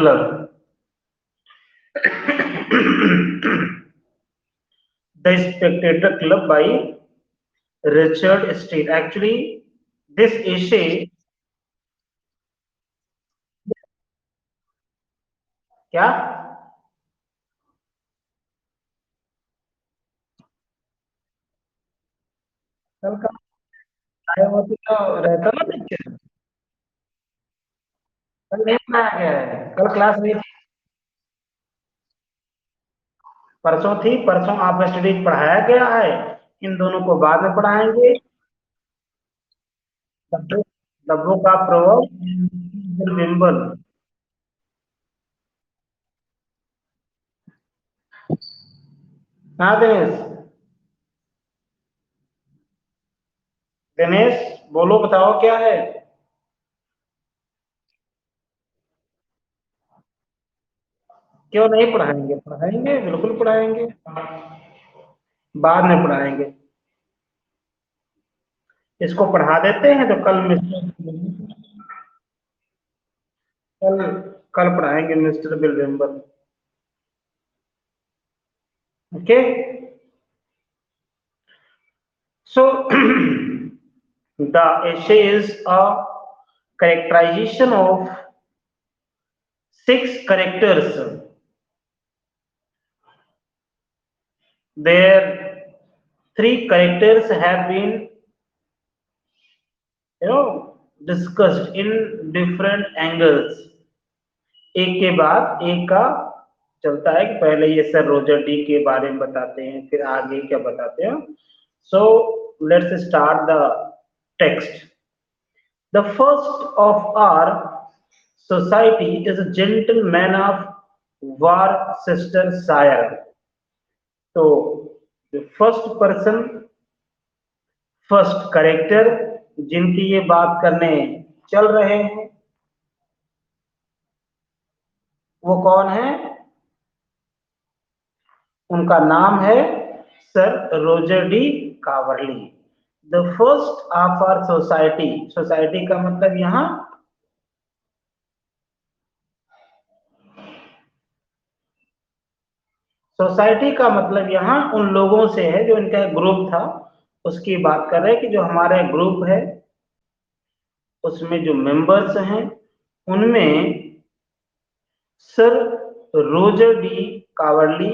Club. The Spectator Club by Richard Steele. Actually, this essay क्या कल का आया हुआ तो रहता ना पिक्चर। कल नहीं पढ़ाया गया है, कल क्लास नहीं थी। परसों थी, परसों आप स्टडीज पढ़ाया गया है। इन दोनों को बाद में पढ़ाएंगे। डब्बों डब्बों का प्रभाव बिंबल। हाँ दिनेश, दिनेश बोलो, बताओ क्या है। क्यों नहीं पढ़ाएंगे, पढ़ाएंगे, बिल्कुल पढ़ाएंगे। बाद में पढ़ाएंगे। इसको पढ़ा देते हैं तो कल मिस्टर कल कल पढ़ाएंगे मिस्टर बिल्डेम्बर। Okay. So the essay is a characterization of six characters. Their three characters have been, discussed in different angles. एक के बाद एक का चलता है कि पहले ये सर रोजर डी के बारे में बताते हैं, फिर आगे क्या बताते हैं। So let's start the text. The first of our society is a gentleman of Worcestershire. So, the first person, first character जिनकी ये बात करने चल रहे हैं, वो कौन है? उनका नाम है sir Roger de Coverley. The first of our society, society का मतलब यहाँ सोसाइटी का मतलब यहाँ उन लोगों से है जो इनका एक ग्रुप था, उसकी बात कर रहे हैं कि जो हमारा ग्रुप है उसमें जो मेंबर्स हैं उनमें sir Roger de Coverley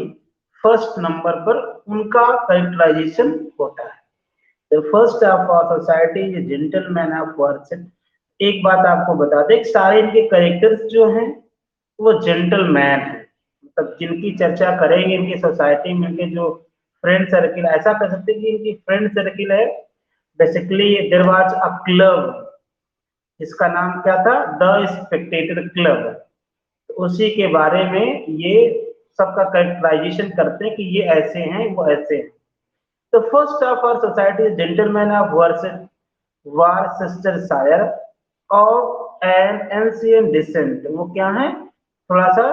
first number पर उनका कैरेक्टराइजेशन होता है। The first of our society is gentleman of worship. एक बात आपको बता दें, सारे इनके कैरेक्टर्स जो हैं वो जेंटलमैन है। मतलब जिनकी चर्चा करेंगे इनकी सोसाइटी में, इनके जो फ्रेंड सर्किल, ऐसा कह सकते हैं कि इनकी फ्रेंड सर्किल है। Basically there was a club जिसका नाम क्या था, द स्पेक्टेटर क्लब। तो उसी के बारे में ये सबका कैरेक्टराइजेशन करते हैं कि ये ऐसे हैं, वो ऐसे हैं। तो first of our society gentleman of Worcestershire of an ancient descent. वो क्या है, थोड़ा सा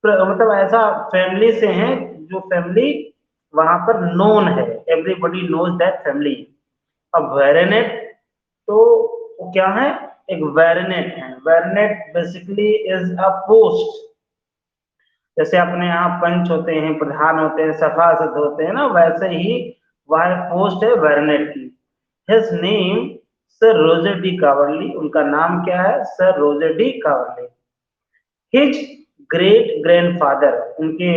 मतलब ऐसा फैमिली से हैं जो फैमिली वहां पर नोन है, एवरीबॉडी नोज दैट फैमिली। अब वेरेनेट, तो वो क्या है, एक वेरेनेट है। वेरेनेट बेसिकली इज अ पोस्ट। जैसे अपने यहाँ पंच होते हैं, प्रधान होते हैं, सभासद होते हैं ना, वैसे ही वह पोस्ट है वेरेनेट की। His name sir Roger de Coverley. उनका नाम क्या है, sir Roger de Coverley. His great grandfather, उनके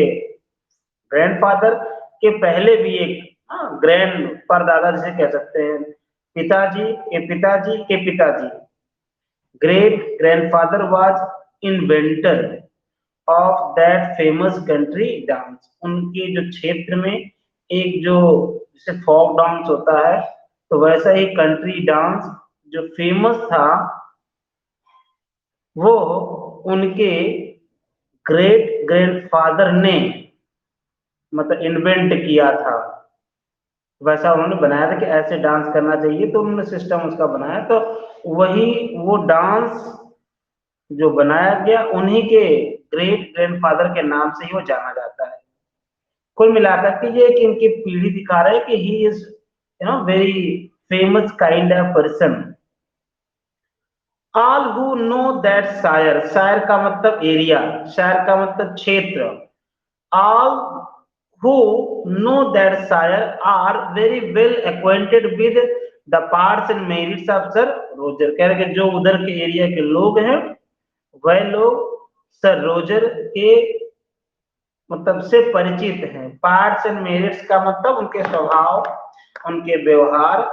ग्रैंडफादर के पहले भी एक ग्रैंड परदादा जिसे कह सकते हैं, पिताजी के पिताजी के पिताजी, great grandfather was inventor of that famous country dance. उनके जो क्षेत्र में एक जो जैसे फोक डांस होता है, तो वैसा ही कंट्री डांस जो फेमस था, वो उनके ग्रेट ग्रैंडफादर ने मतलब इन्वेंट किया था। वैसा उन्होंने बनाया था कि ऐसे डांस करना चाहिए, तो उन्होंने सिस्टम उसका बनाया। तो वही वो डांस जो बनाया गया उन्हीं के ग्रेट ग्रैंडफादर के नाम से ही वो जाना जाता है। कुल मिलाकर के ये कि इनकी पीढ़ी दिखा रहा है कि he is very famous kind of person. All who know that shire, shire का मतलब एरिया, शायर का मतलब क्षेत्र। All who know that shire are very well acquainted with the parts and merits of sir Roger. कह रहे कि जो उधर के एरिया के लोग हैं वह लोग सर रोजर के मतलब से परिचित हैं। पार्ट्स एंड मेरिट्स का मतलब उनके स्वभाव, उनके व्यवहार,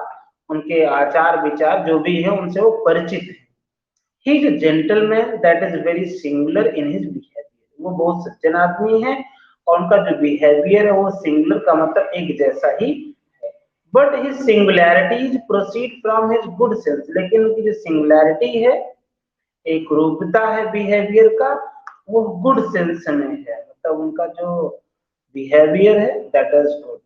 उनके आचार विचार जो भी है उनसे वो परिचित है। He is a gentleman that is very singular in his behaviour, वो बहुत सज्जन आदमी है और उनका जो बिहेवियर है वो सिंगुलर का मतलब एक जैसा ही है। But his singularities proceed from his good sense, लेकिन उनकी जो सिंगुलैरिटी है, एक रूपता है बिहेवियर का, वो गुड सेंस में है, मतलब उनका जो बिहेवियर है that is good.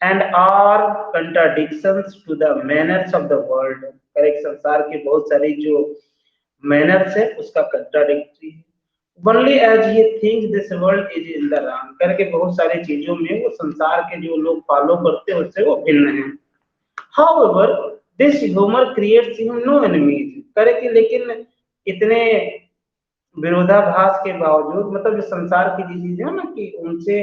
And are contradictions to the manners of the world, correct, संसार के बहुत सारी जो मैनर्स है उसका कंट्राडिक्टरी है। Only as he thinks this world is in the wrong, करके बहुत सारी चीजों में वो संसार के जो लोग फॉलो करते हैं उससे वो भिन्न है। However, this humor creates him no enemies, करे कि लेकिन इतने विरोधाभास के बावजूद, मतलब जो संसार की चीजें है ना कि उनसे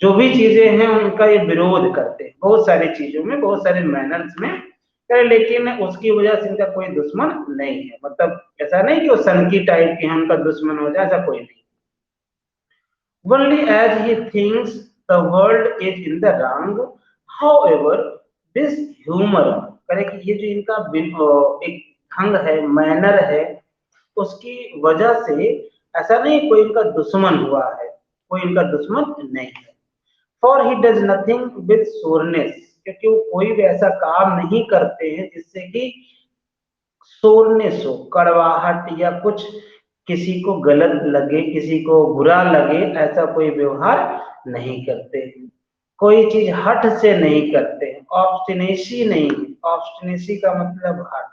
जो भी चीजें हैं उनका ये विरोध करते हैं बहुत सारी चीजों में, बहुत सारे मैनर्स में, लेकिन उसकी वजह से इनका कोई दुश्मन नहीं है। मतलब ऐसा नहीं कि वो सनकी टाइप के हैं उनका दुश्मन हो जाए, ऐसा कोई नहीं। Only as he thinks the world is in the wrong, however, this humor, करे कि ये जो इनका एक ढंग है, मैनर है, उसकी वजह से ऐसा नहीं कोई इनका दुश्मन हुआ है, कोई इनका दुश्मन नहीं है। For he does nothing with soreness, क्योंकि वो कोई भी ऐसा काम नहीं करते हैं जिससे कि सोरनेस हो, कड़वाहट या कुछ किसी को गलत लगे, किसी को बुरा लगे, ऐसा कोई व्यवहार नहीं करते हैं। कोई चीज हट से नहीं करते हैं, ऑब्स्टिनेसी नहीं है। ऑब्स्टिनेसी का मतलब हट।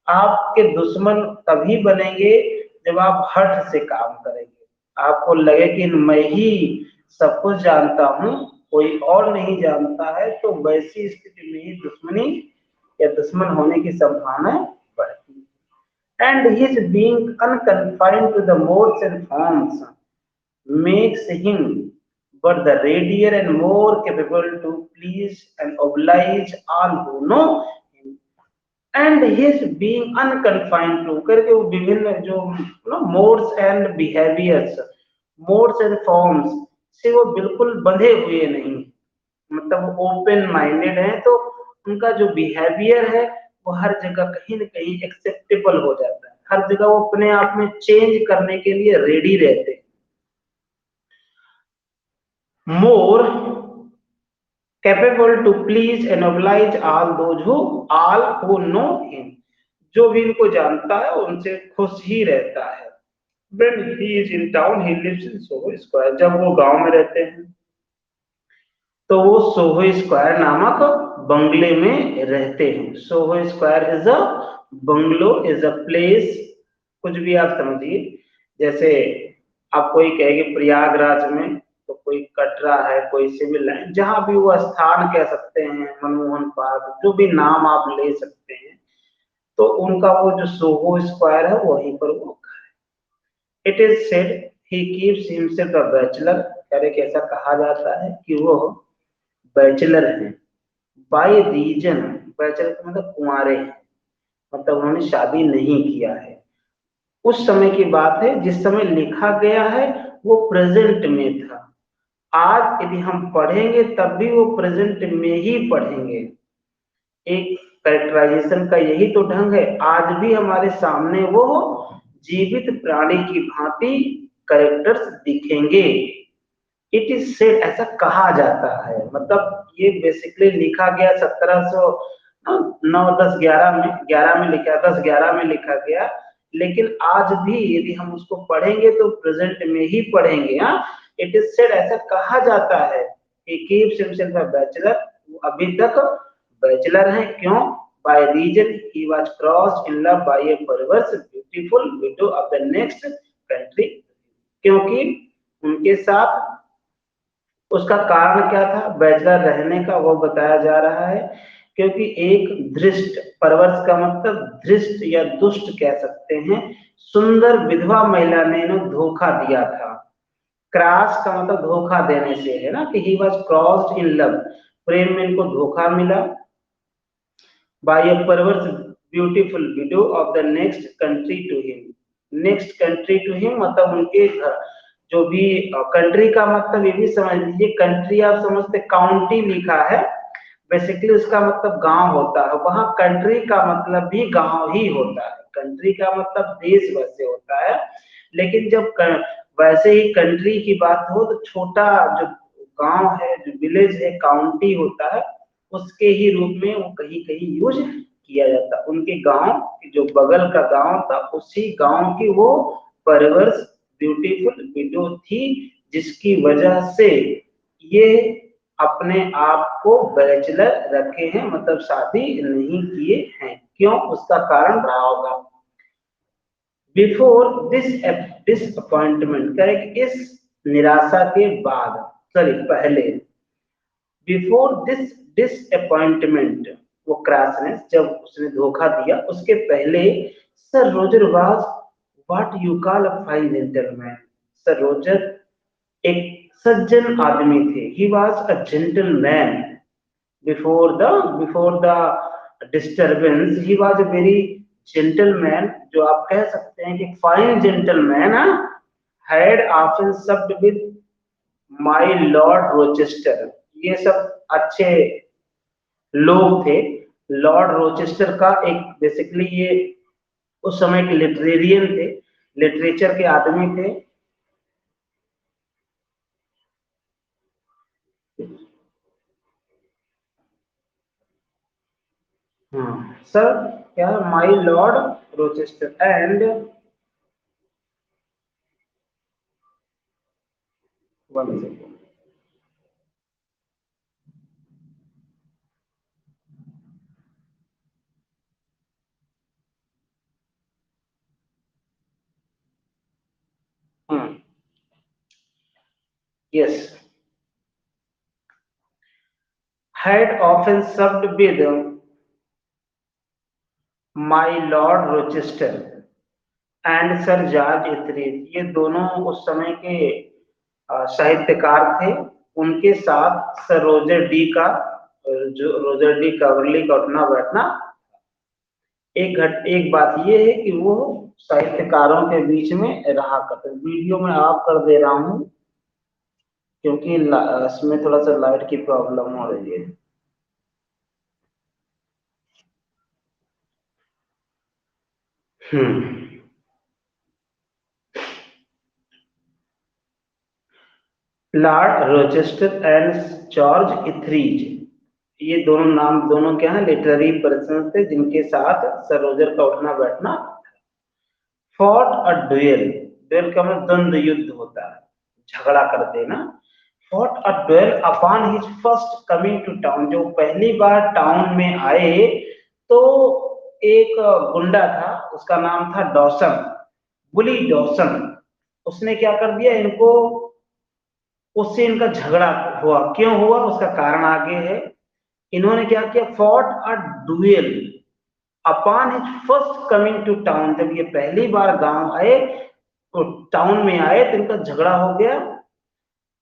आपके दुश्मन तभी बनेंगे जब आप हट से काम करेंगे, आपको लगे कि मैं ही सब कुछ जानता हूँ, कोई और नहीं जानता है, तो वैसी स्थिति में ही दुश्मनी या दुश्मन होने की संभावना बढ़ती है। And his being unconfined to the modes and forms makes him but the readier and more capable to please and oblige all who know him. And his being unconfined to, करके वो विभिन्न जो modes and behaviors, modes and forms से वो बिल्कुल बंधे हुए नहीं, मतलब वो ओपन माइंडेड है, तो उनका जो बिहेवियर है वो हर जगह कहीं ना कहीं एक्सेप्टेबल हो जाता है, हर जगह वो अपने आप में चेंज करने के लिए रेडी रहते हैं। More capable to please and oblige all who know him, जो भी इनको जानता है उनसे खुश ही रहता है। When he is in town, he lives in Soho Square, जब वो गांव में रहते हैं तो वो सोहो स्क्वायर नामक बंगले में रहते हैं। Soho square is a bungalow, is a place, कुछ भी आप समझिए। जैसे आप कोई कहेंगे प्रयागराज में, तो कोई कटरा है, कोई सिविल लाइन, जहां भी वो स्थान कह सकते हैं, मनमोहन पार्क, जो भी नाम आप ले सकते हैं, तो उनका वो जो सोहो स्क्वायर है वहीं पर वो। It is said he keeps himself a bachelor, कैसा कहा जाता है कि वो बैचलर हैं। बाय रीजन, बैचलर का मतलब कुंवारे हैं, मतलब उन्होंने शादी नहीं किया है। उस समय की बात है, जिस समय लिखा गया है वो प्रेजेंट में था। आज यदि हम पढ़ेंगे तब भी वो प्रेजेंट में ही पढ़ेंगे। एक कैरेक्टराइजेशन का यही तो ढंग है, आज भी हमारे सामने वो जीवित प्राणी की भांति कैरेक्टर्स दिखेंगे। इट इज सेड, ऐसा कहा जाता है, मतलब ये बेसिकली लिखा गया 1709 10 11 में, 11 में लिखा, 10 11 में लिखा गया, लेकिन आज भी यदि हम उसको पढ़ेंगे तो प्रेजेंट में ही पढ़ेंगे। हाँ, इट इज सेड, ऐसा कहा जाता है कि कीप्स हिमसेल्फ अ बैचलर, अभी तक बैचलर है। क्यों? By reason he was crossed in love by a perverse beautiful widow of the next country, क्योंकि उनके साथ उसका कारण क्या था बैचलर रहने का, वो बताया जा रहा है क्योंकि एक धृष्ट, परवर्ष का मतलब धृष्ट या दुष्ट कह सकते हैं, सुंदर विधवा महिला ने इन्हें धोखा दिया था। क्रॉस का मतलब धोखा देने से है ना, कि he was crossed in love, प्रेम में इनको धोखा मिला। By a perverse beautiful widow of the next country to him. Next country to him मतलब उनके घर, जो भी कंट्री का मतलब ये भी समझ लीजिए, कंट्री आप समझते काउंटी लिखा है, बेसिकली उसका मतलब गांव होता है, वहां कंट्री का मतलब भी गांव ही होता है। कंट्री का मतलब देश वैसे होता है, लेकिन जब वैसे ही कंट्री की बात हो तो छोटा जो गांव है, जो विलेज है, काउंटी होता है, उसके ही रूप में वो कहीं कहीं यूज किया जाता। उनके गांव जो बगल का गांव था, उसी गांव की वो परवर्स ब्यूटीफुल विडो थी, जिसकी वजह से ये अपने आप को बैचलर रखे हैं, मतलब शादी नहीं किए हैं। क्यों, उसका कारण रहा होगा। बिफोर दिस डिसअपॉइंटमेंट, करेक्ट, इस निराशा के बाद, सॉरी पहले, बिफोर दिस डिसअपॉइंटमेंट, वो क्रैशनेस, जब उसने धोखा दिया उसके पहले, sir Roger was what you call a fine gentleman. Sir Roger एक सज्जन आदमी थे, he was a gentleman. Before the disturbance he was a very gentleman, जो आप कह सकते हैं कि fine gentleman, had often सब्ड with my lord Rochester. ये सब अच्छे लोग थे। लॉर्ड रोचेस्टर का एक, बेसिकली ये उस समय के लिटरेरियन थे, लिटरेचर के आदमी थे। हाँ सर, क्या, my lord Rochester and, one second, yes, had often served with my lord Rochester and sir George Etherege. ये दोनों उस समय के साहित्यकार थे। उनके साथ सर रोजर डी का, जो रोजर डी कवर्ली का उठना बैठना। एक बात ये है कि वो साहित्यकारों के बीच में रहा करते। वीडियो में ऑफ कर दे रहा हूँ क्योंकि इसमें थोड़ा सा लाइट की प्रॉब्लम हो रही है। Lord Rochester and George Etherege, ये दोनों नाम, दोनों क्या है, लिटरेरी पर्सन थे, जिनके साथ सर रोजर का उठना बैठना। फॉट अ ड्यूएल, ड्यूएल का मतलब द्वंद्व युद्ध होता है, झगड़ा कर देना। Fought a duel upon his first coming to town, जो पहली बार टाउन में आए तो एक गुंडा था, उसका नाम था डॉसन, बुली डॉसन। उसने क्या कर दिया, इनको, उससे इनका झगड़ा हुआ। क्यों हुआ, उसका कारण आगे है। इन्होंने क्या किया, fought a duel upon his first coming to town, जब ये पहली बार गांव आए तो टाउन में आए तो इनका झगड़ा हो गया।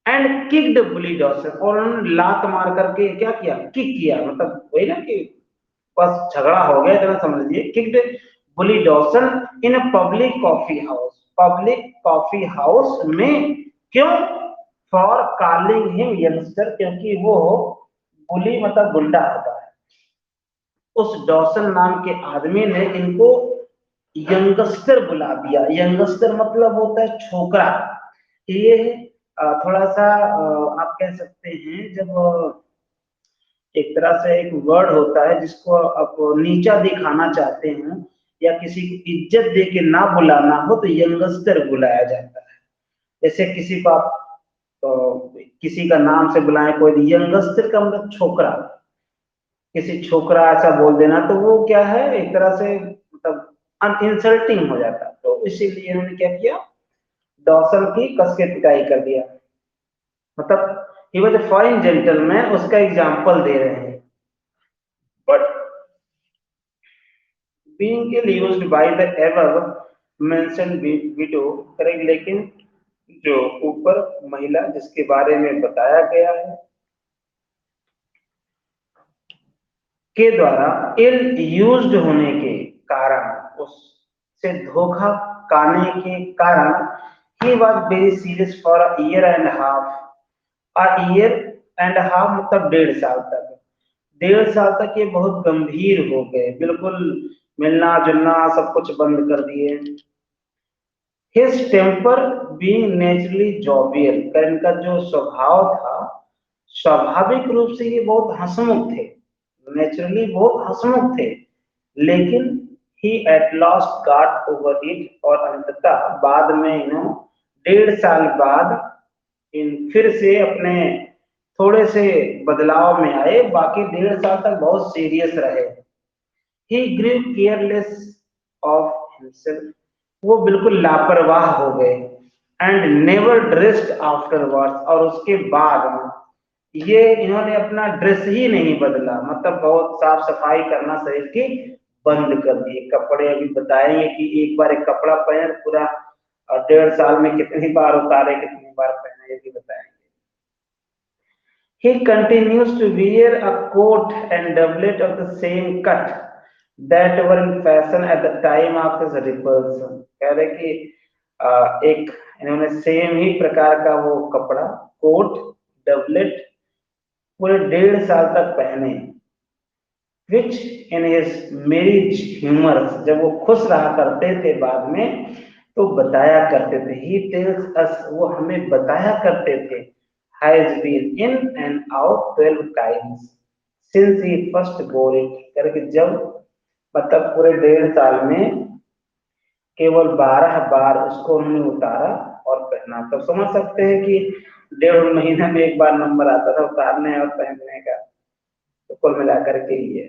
एंड किक्ड बुली डॉसन, और उन्होंने लात मार करके क्या किया, किक किया, मतलब वही ना कि बस झगड़ा हो गया, इतना समझ लीजिए। Kicked bully Dawson in public coffee house, public coffee house में। क्यों, फॉर कॉलिंग हिम यंगस्टर, क्योंकि वो बुली मतलब गुंडा होता है। उस डॉसन नाम के आदमी ने इनको यंगस्टर बुला दिया। यंगस्टर मतलब होता है छोकरा। ये थोड़ा सा आप कह सकते हैं, जब एक तरह से एक वर्ड होता है जिसको आप नीचा दिखाना चाहते हो या किसी को इज्जत दे के ना बुलाना हो, तो यंगस्टर बुलाया जाता है। जैसे किसी को आप किसी का नाम से बुलाएं, कोई, यंगस्टर का मतलब छोकरा, किसी छोकरा ऐसा बोल देना तो वो क्या है, एक तरह से मतलब इंसल्टिंग हो जाता है। तो इसीलिए इन्होंने क्या किया, डॉसन की कस के पिटाई कर दिया। मतलब he was a fine gentleman, उसका एग्जाम्पल दे रहे हैं। being ill used by the above mentioned widow, correct, लेकिन जो ऊपर महिला जिसके बारे में बताया गया है के द्वारा इल यूज्ड होने के कारण, उससे धोखा खाने के कारण, he was very serious for a year and a half, a year and a half मतलब 1.5 साल तक, 1.5 साल तक ये बहुत गंभीर हो गए, बिल्कुल मिलना जुलना सब कुछ बंद कर दिए। His temper being naturally jovial, इनका जो स्वभाव था स्वाभाविक रूप से ये बहुत हंसमुख थे, नेचुरली बहुत हंसमुख थे, लेकिन he at last got over it, और अंततः बाद में इन्हों 1.5 साल बाद इन फिर से अपने थोड़े से बदलाव में आए, बाकी 1.5 साल तक बहुत सीरियस रहे। He grew careless of himself, वो बिल्कुल लापरवाह हो गए, एंड नेवर ड्रेस्ड आफ्टरवर्ड्स, और उसके बाद ये इन्होंने अपना ड्रेस ही नहीं बदला, मतलब बहुत साफ सफाई करना शरीर की बंद कर दिए। कपड़े अभी बताएंगे कि एक बार एक कपड़ा पहन पूरा 1.5 साल में कितनी बार उतारे कितनी बार पहने, ये भी बताएंगे। He continues to wear a coat and doublet of the same cut that were in fashion at the time of his repulsion, कह रहे कि एक इन्होंने सेम ही प्रकार का वो कपड़ा कोट डबलेट पूरे 1.5 साल तक पहने, which in his marriage humors, जब वो खुश रहा करते थे बाद में तो बताया करते थे, he tells us, वो हमें बताया करते थे, has been in and out 12 times since he first wore it, करके जब मतलब पूरे 1.5 साल में केवल 12 बार उसको उन्होंने उतारा और पहना। तो समझ सकते हैं कि 1.5 महीना में एक बार नंबर आता था उतारने और पहनने का, तो कुल मिलाकर के ये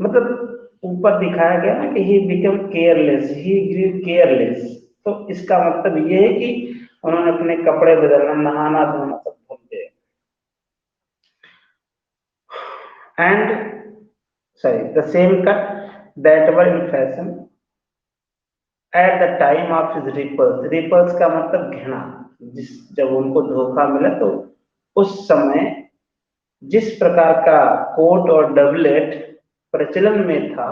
मतलब ऊपर दिखाया गया ना कि he become careless, he grew careless, तो इसका मतलब ये है कि उन्होंने अपने कपड़े बदलना नहाना धोना सब भूल गए। And sorry the same cut that were in fashion at the time of his repulse, repulse का मतलब घृणा, जिस जब उनको धोखा मिला तो उस समय जिस प्रकार का कोट और डबलेट प्रचलन में था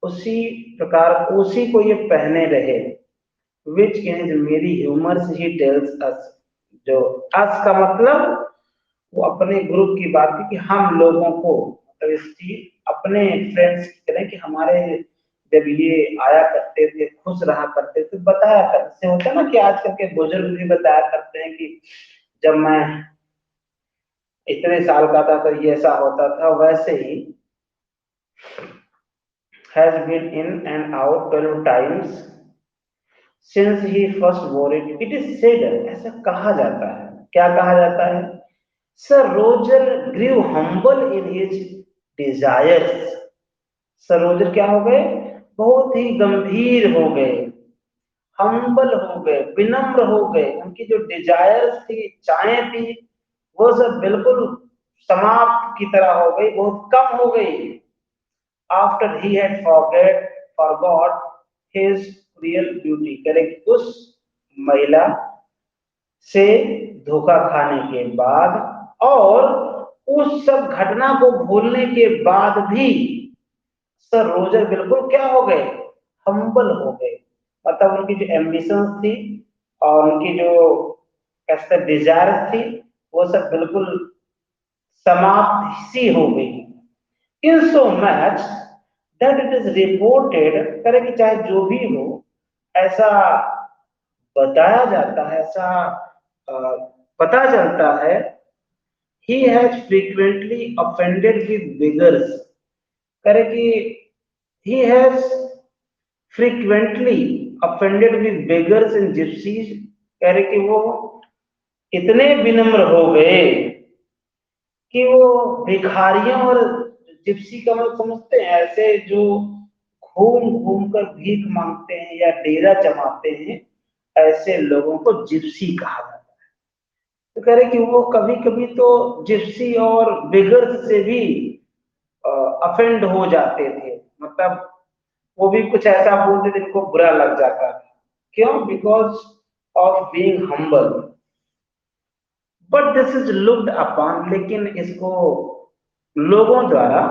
उसी प्रकार उसी को ये पहने रहे, विच इन मेरी ह्यूमर्स ही टेल्स अस, जो अस का मतलब वो अपने ग्रुप की बात की कि हम लोगों को, मतलब इसकी अपने फ्रेंड्स की तरह कि हमारे जब ये आया करते थे खुश रहा करते थे बताया करते, होता ना कि आजकल के बुजुर्ग भी बताया करते हैं कि जब मैं इतने साल का था तो ये ऐसा होता था, वैसे ही has been in and out 12 times since he first wore it. It is said, ऐसा कहा जाता है, क्या कहा जाता है, Sir Roger grew humble in his desires. Sir Roger क्या हो गए, बहुत ही गंभीर हो गए, हम्बल हो गए, विनम्र हो गए, उनकी जो डिजायर्स थी, इच्छाएं थी, वो सब बिल्कुल समाप्त की तरह हो गई, बहुत कम हो गई। After he had forgot his real beauty, correct, उस महिला से धोखा खाने के बाद और उस सब घटना को भूलने के बाद भी सर रोजर बिल्कुल क्या हो गए, हम्बल हो गए, मतलब उनकी जो एम्बिशंस थी और उनकी जो कैसे डिजायर थी वो सब बिल्कुल समाप्त सी हो गई। In so much that it is reported, करे कि चाहे जो भी हो ऐसा बताया जाता है, ऐसा पता चलता है, he has frequently offended with beggars, करे कि he has frequently offended with beggars and gypsies, करे कि वो इतने विनम्र हो गए कि वो भिखारियों और जिप्सी का मतलब समझते हैं, ऐसे जो घूम घूम कर भीख मांगते हैं या डेरा जमाते हैं, ऐसे लोगों को जिप्सी कहा जाता है। तो कह रहे कि वो कभी कभी तो जिप्सी और बिगर्स से भी अफेंड हो जाते थे, मतलब वो भी कुछ ऐसा बोलते थे जिनको बुरा लग जाता था। क्यों? Because of being humble. But this is looked upon, लेकिन इसको लोगों द्वारा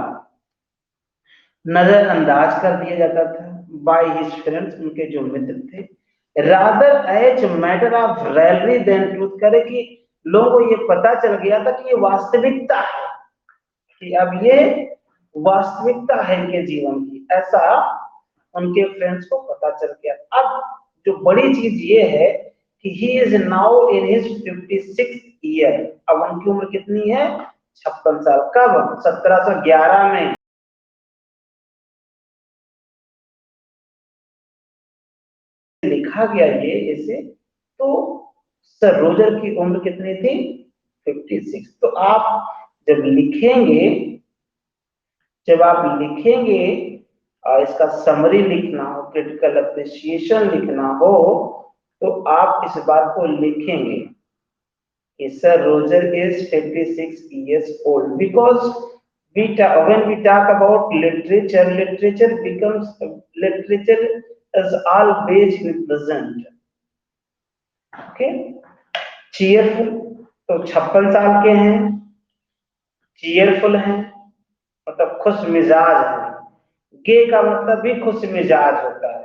नजरअंदाज कर दिया जाता था बाय हिज फ्रेंड्स, उनके जो मित्र थे। Rather as matter of raillery than truth, करे कि लोगों को ये पता चल गया था कि ये वास्तविकता है, कि अब ये वास्तविकता है इनके जीवन की, ऐसा उनके फ्रेंड्स को पता चल गया। अब जो बड़ी चीज ये है कि he is now in his 56 year. अब उनकी उम्र कितनी है? 56 साल। कब? 1711 में लिखा गया ये इसे। तो सर रोजर की उम्र कितनी थी? 56। तो आप जब लिखेंगे, जब आप लिखेंगे इसका समरी लिखना हो, क्रिटिकल अप्रिसिएशन लिखना हो, तो आप इस बात को लिखेंगे कि sir Roger is 56 years old, because when we talk about literature, literature is always present. Okay. Cheerful, तो 56 साल के हैं, चीयरफुल हैं मतलब खुश मिजाज है। गे का मतलब भी खुश मिजाज होता है।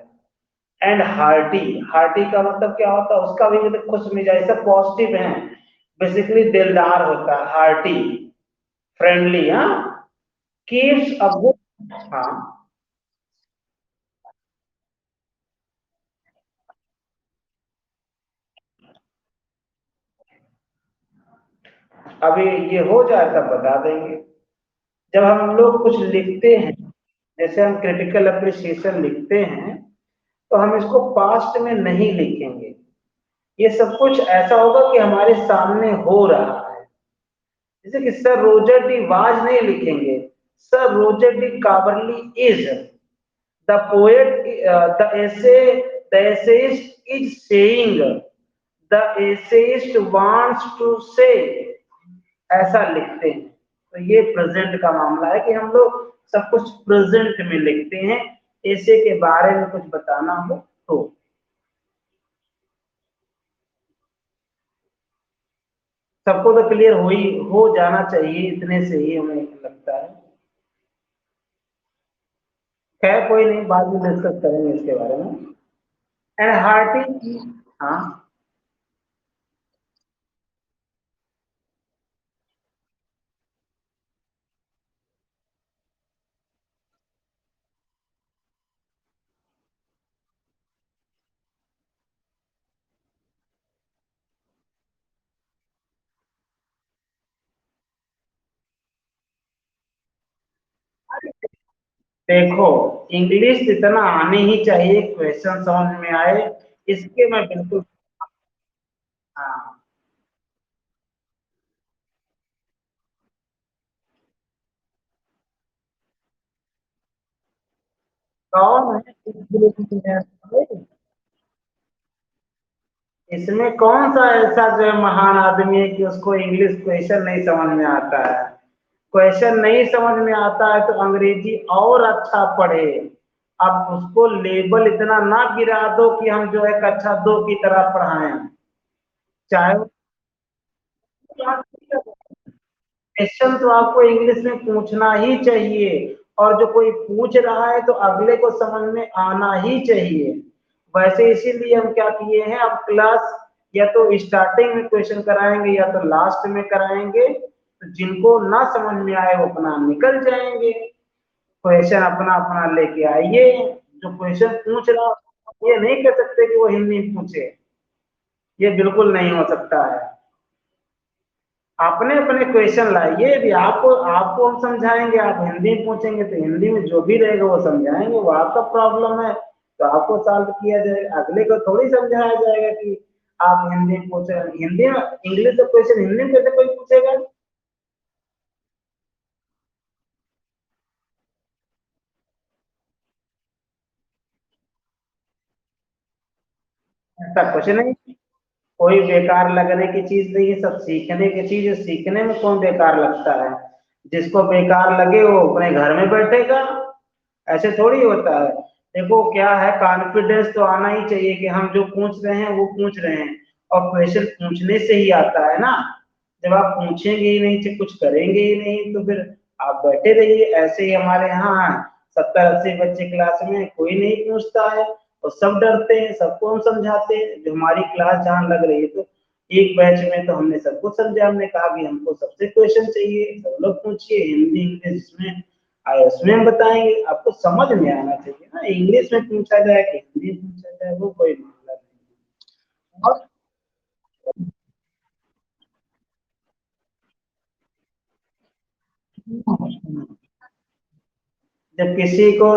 एंड हार्टी, हार्टी का मतलब क्या होता है? उसका भी मतलब खुश मिजाज, सब पॉजिटिव है, बेसिकली दिलदार होता है, हार्टी, फ्रेंडली। हाँ, कीप्स अ गुड। हाँ, अभी ये हो जाए तब बता देंगे। जब हम लोग कुछ लिखते हैं, जैसे हम क्रिटिकल अप्रिसिएशन लिखते हैं, तो हम इसको पास्ट में नहीं लिखेंगे। ये सब कुछ ऐसा होगा कि हमारे सामने हो रहा है। जैसे कि सर रोजर डी वाज नहीं लिखेंगे, sir Roger de Coverley is the poet, the essay, the essayist is saying, the essayist wants to say, ऐसा लिखते हैं। तो ये प्रेजेंट का मामला है कि हम लोग सब कुछ प्रेजेंट में लिखते हैं, ऐसे के बारे में कुछ बताना हो तो। सबको तो क्लियर हो जाना चाहिए, इतने से ही हमें लगता है। खैर कोई नहीं, बाद में डिस्कस करेंगे इसके बारे में। एंड हार्टी, हाँ, देखो, इंग्लिश इतना आने ही चाहिए, क्वेश्चन समझ में आए, इसके मैं बिल्कुल। हाँ, कौन है इस ग्रुप में? इसमें कौन सा ऐसा जो है महान आदमी है कि उसको इंग्लिश क्वेश्चन नहीं समझ में आता है? क्वेश्चन नहीं समझ में आता है तो अंग्रेजी और अच्छा पढ़े। अब उसको लेबल इतना ना गिरा दो कि हम जो है कक्षा 2 की तरह पढ़ाएं। चाहे क्वेश्चन तो आपको इंग्लिश में पूछना ही चाहिए, और जो कोई पूछ रहा है तो अगले को समझ में आना ही चाहिए। वैसे इसीलिए हम क्या किए हैं, अब क्लास या तो स्टार्टिंग में क्वेश्चन कराएंगे या तो लास्ट में कराएंगे, तो जिनको ना समझ में आए वो अपना निकल जाएंगे। क्वेश्चन अपना अपना लेके आइए। जो क्वेश्चन पूछ रहा हो, ये नहीं कह सकते कि वो हिंदी में पूछे, ये बिल्कुल नहीं हो सकता है। अपने अपने क्वेश्चन लाइए, यदि आपको आपको हम समझाएंगे, आप हिंदी में पूछेंगे तो हिंदी में जो भी रहेगा वो समझाएंगे, वो आपका प्रॉब्लम है तो आपको सॉल्व किया जाएगा, अगले को थोड़ी समझाया जाएगा कि आप हिंदी में पूछे। हिंदी में इंग्लिश का क्वेश्चन हिंदी में कैसे कोई पूछेगा? ऐसा कुछ नहीं, कोई बेकार लगने की चीज नहीं है, सब सीखने की चीज है। सीखने में कौन बेकार लगता है? जिसको बेकार लगे वो अपने घर में बैठेगा, ऐसे थोड़ी होता है। देखो क्या है, कॉन्फिडेंस तो आना ही चाहिए कि हम जो पूछ रहे हैं वो पूछ रहे हैं, और क्वेश्चन पूछने से ही आता है ना। जब आप पूछेंगे ही नहीं तो कुछ करेंगे ही नहीं तो फिर आप बैठे रहिए। ऐसे ही हमारे यहाँ 70-80 बच्चे क्लास में, कोई नहीं पूछता है और सब डरते हैं, सबको हम समझाते हैं। जो हमारी क्लास जहाँ लग रही है तो एक बैच में तो हमने सबको समझा, हमने कहा कि हमको सबसे क्वेश्चन चाहिए, सब लोग पूछिए, हिंदी इंग्लिश जिसमें आए उसमें हम बताएंगे। आपको समझ में आना चाहिए ना, इंग्लिश में पूछा जाए कि हिंदी में पूछा जाए, वो कोई मामला नहीं है। और जब किसी को,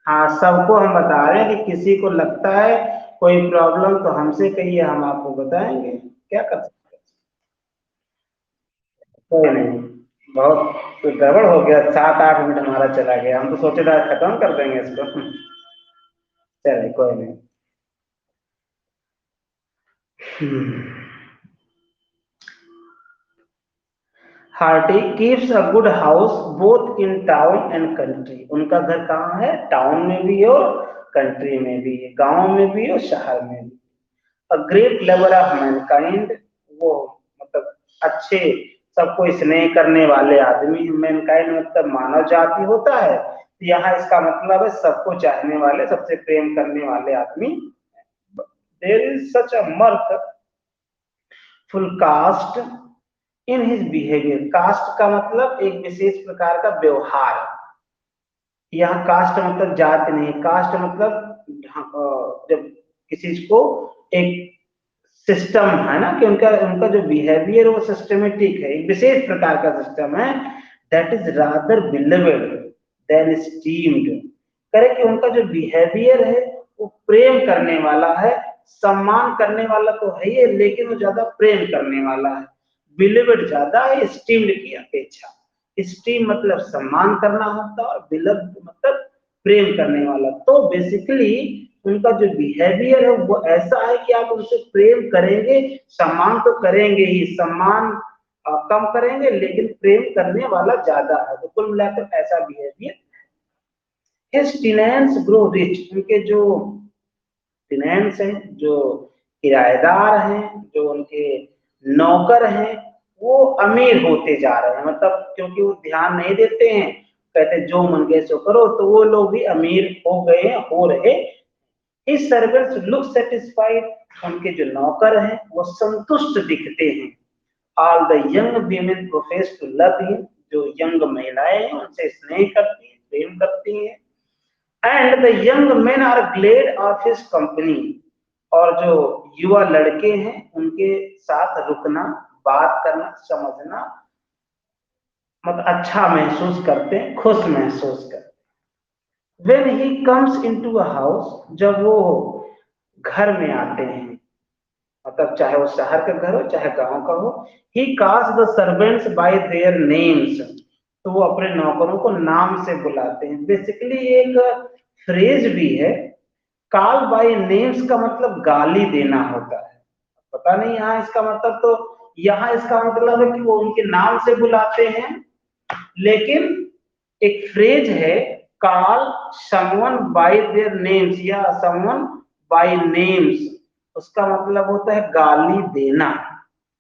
हाँ सबको हम बता रहे हैं कि किसी को लगता है कोई प्रॉब्लम तो हमसे कहिए, हम आपको बताएंगे, क्या कर सकते हैं। कोई नहीं, बहुत तो गड़बड़ हो गया, 7-8 मिनट हमारा चला गया, हम तो सोचे था खत्म कर देंगे इसको। चलिए कोई नहीं। Hmm. Hearty keeps a good house both in town and country. उनका घर कहाँ है, टाउन में भी है और कंट्री में भी है, गांव में भी है और शहर में भी। A great lover of Mankind, वो मतलब अच्छे, सबको स्नेह करने वाले आदमी। मैनकाइंड मतलब मानव जाति होता है, तो यहाँ इसका मतलब है सबको चाहने वाले, सबसे प्रेम करने वाले आदमी। There is such a merciful cast in his behaviour. Cast का मतलब एक विशेष प्रकार का व्यवहार। यहाँ कास्ट मतलब जाति नहीं, कास्ट मतलब जब किसी को एक सिस्टम है ना, कि उनका उनका जो बिहेवियर वो सिस्टमेटिक है, एक विशेष प्रकार का सिस्टम है। That is rather beloved than esteemed. करे कि उनका जो बिहेवियर है वो प्रेम करने वाला है, सम्मान करने वाला तो है ही है, लेकिन वो ज्यादा प्रेम करने वाला है। बिलीवेड ज्यादा है स्टीम्ड की अपेक्षा। स्टीम मतलब सम्मान करना होता है, और बिलव मतलब प्रेम करने वाला। तो बेसिकली उनका जो बिहेवियर है वो ऐसा है कि आप उनसे प्रेम करेंगे, सम्मान तो करेंगे ही, सम्मान कम करेंगे लेकिन प्रेम करने वाला ज्यादा है। तो कुल मिलाकर ऐसा behaviour. His tenants grow rich, उनके जो टेनेंट्स हैं, जो किराएदार हैं, जो उनके नौकर हैं, वो अमीर होते जा रहे हैं। मतलब क्योंकि वो ध्यान नहीं देते हैं, कहते जो मन गए सो करो, तो वो लोग भी अमीर हो गए हैं, हो रहे। His servants look satisfied, उनके जो नौकर हैं वो संतुष्ट दिखते हैं। All the young women profess to love him, जो यंग महिलाएं हैं उनसे स्नेह करती हैं, प्रेम करती हैं। And the young men are glad of his company, और जो युवा लड़के हैं उनके साथ रुकना, बात करना, समझना, मतलब अच्छा महसूस करते हैं, खुश महसूस करते हैं। When he comes into a house, जब वो घर में आते हैं, मतलब चाहे वो शहर का घर हो चाहे गांव का हो, he calls the servants bye their names, तो वो अपने नौकरों को नाम से बुलाते हैं। बेसिकली एक फ्रेज भी है, कॉल बाय नेम्स का मतलब गाली देना होता है। पता नहीं यहाँ इसका मतलब, तो यहाँ इसका मतलब है कि वो उनके नाम से बुलाते हैं। लेकिन एक फ्रेज है, call someone bye their names या समवन बाय नेम्स, उसका मतलब होता है गाली देना।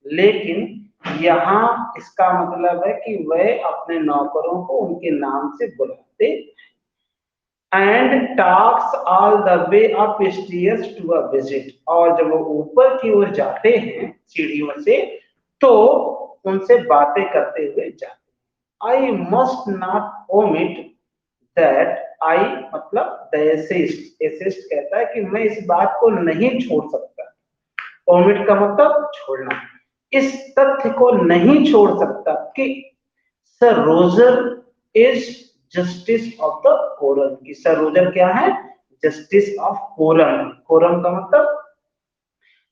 लेकिन यहाँ इसका मतलब है कि वह अपने नौकरों को उनके नाम से बुलाते। And talks all the way up stairs to a visit, और जब वो ऊपर की ओर जाते हैं सीढ़ियों से, तो उनसे बातें करते हुए जाते। I must not omit that, I मतलब the assist, assist कहता है कि मैं इस बात को नहीं छोड़ सकता। omit का मतलब छोड़ना, इस तथ्य को नहीं छोड़ सकता कि sir Roger is justice of the quorum, कि सर रोजर क्या है, जस्टिस ऑफ कोरम। कोरम का मतलब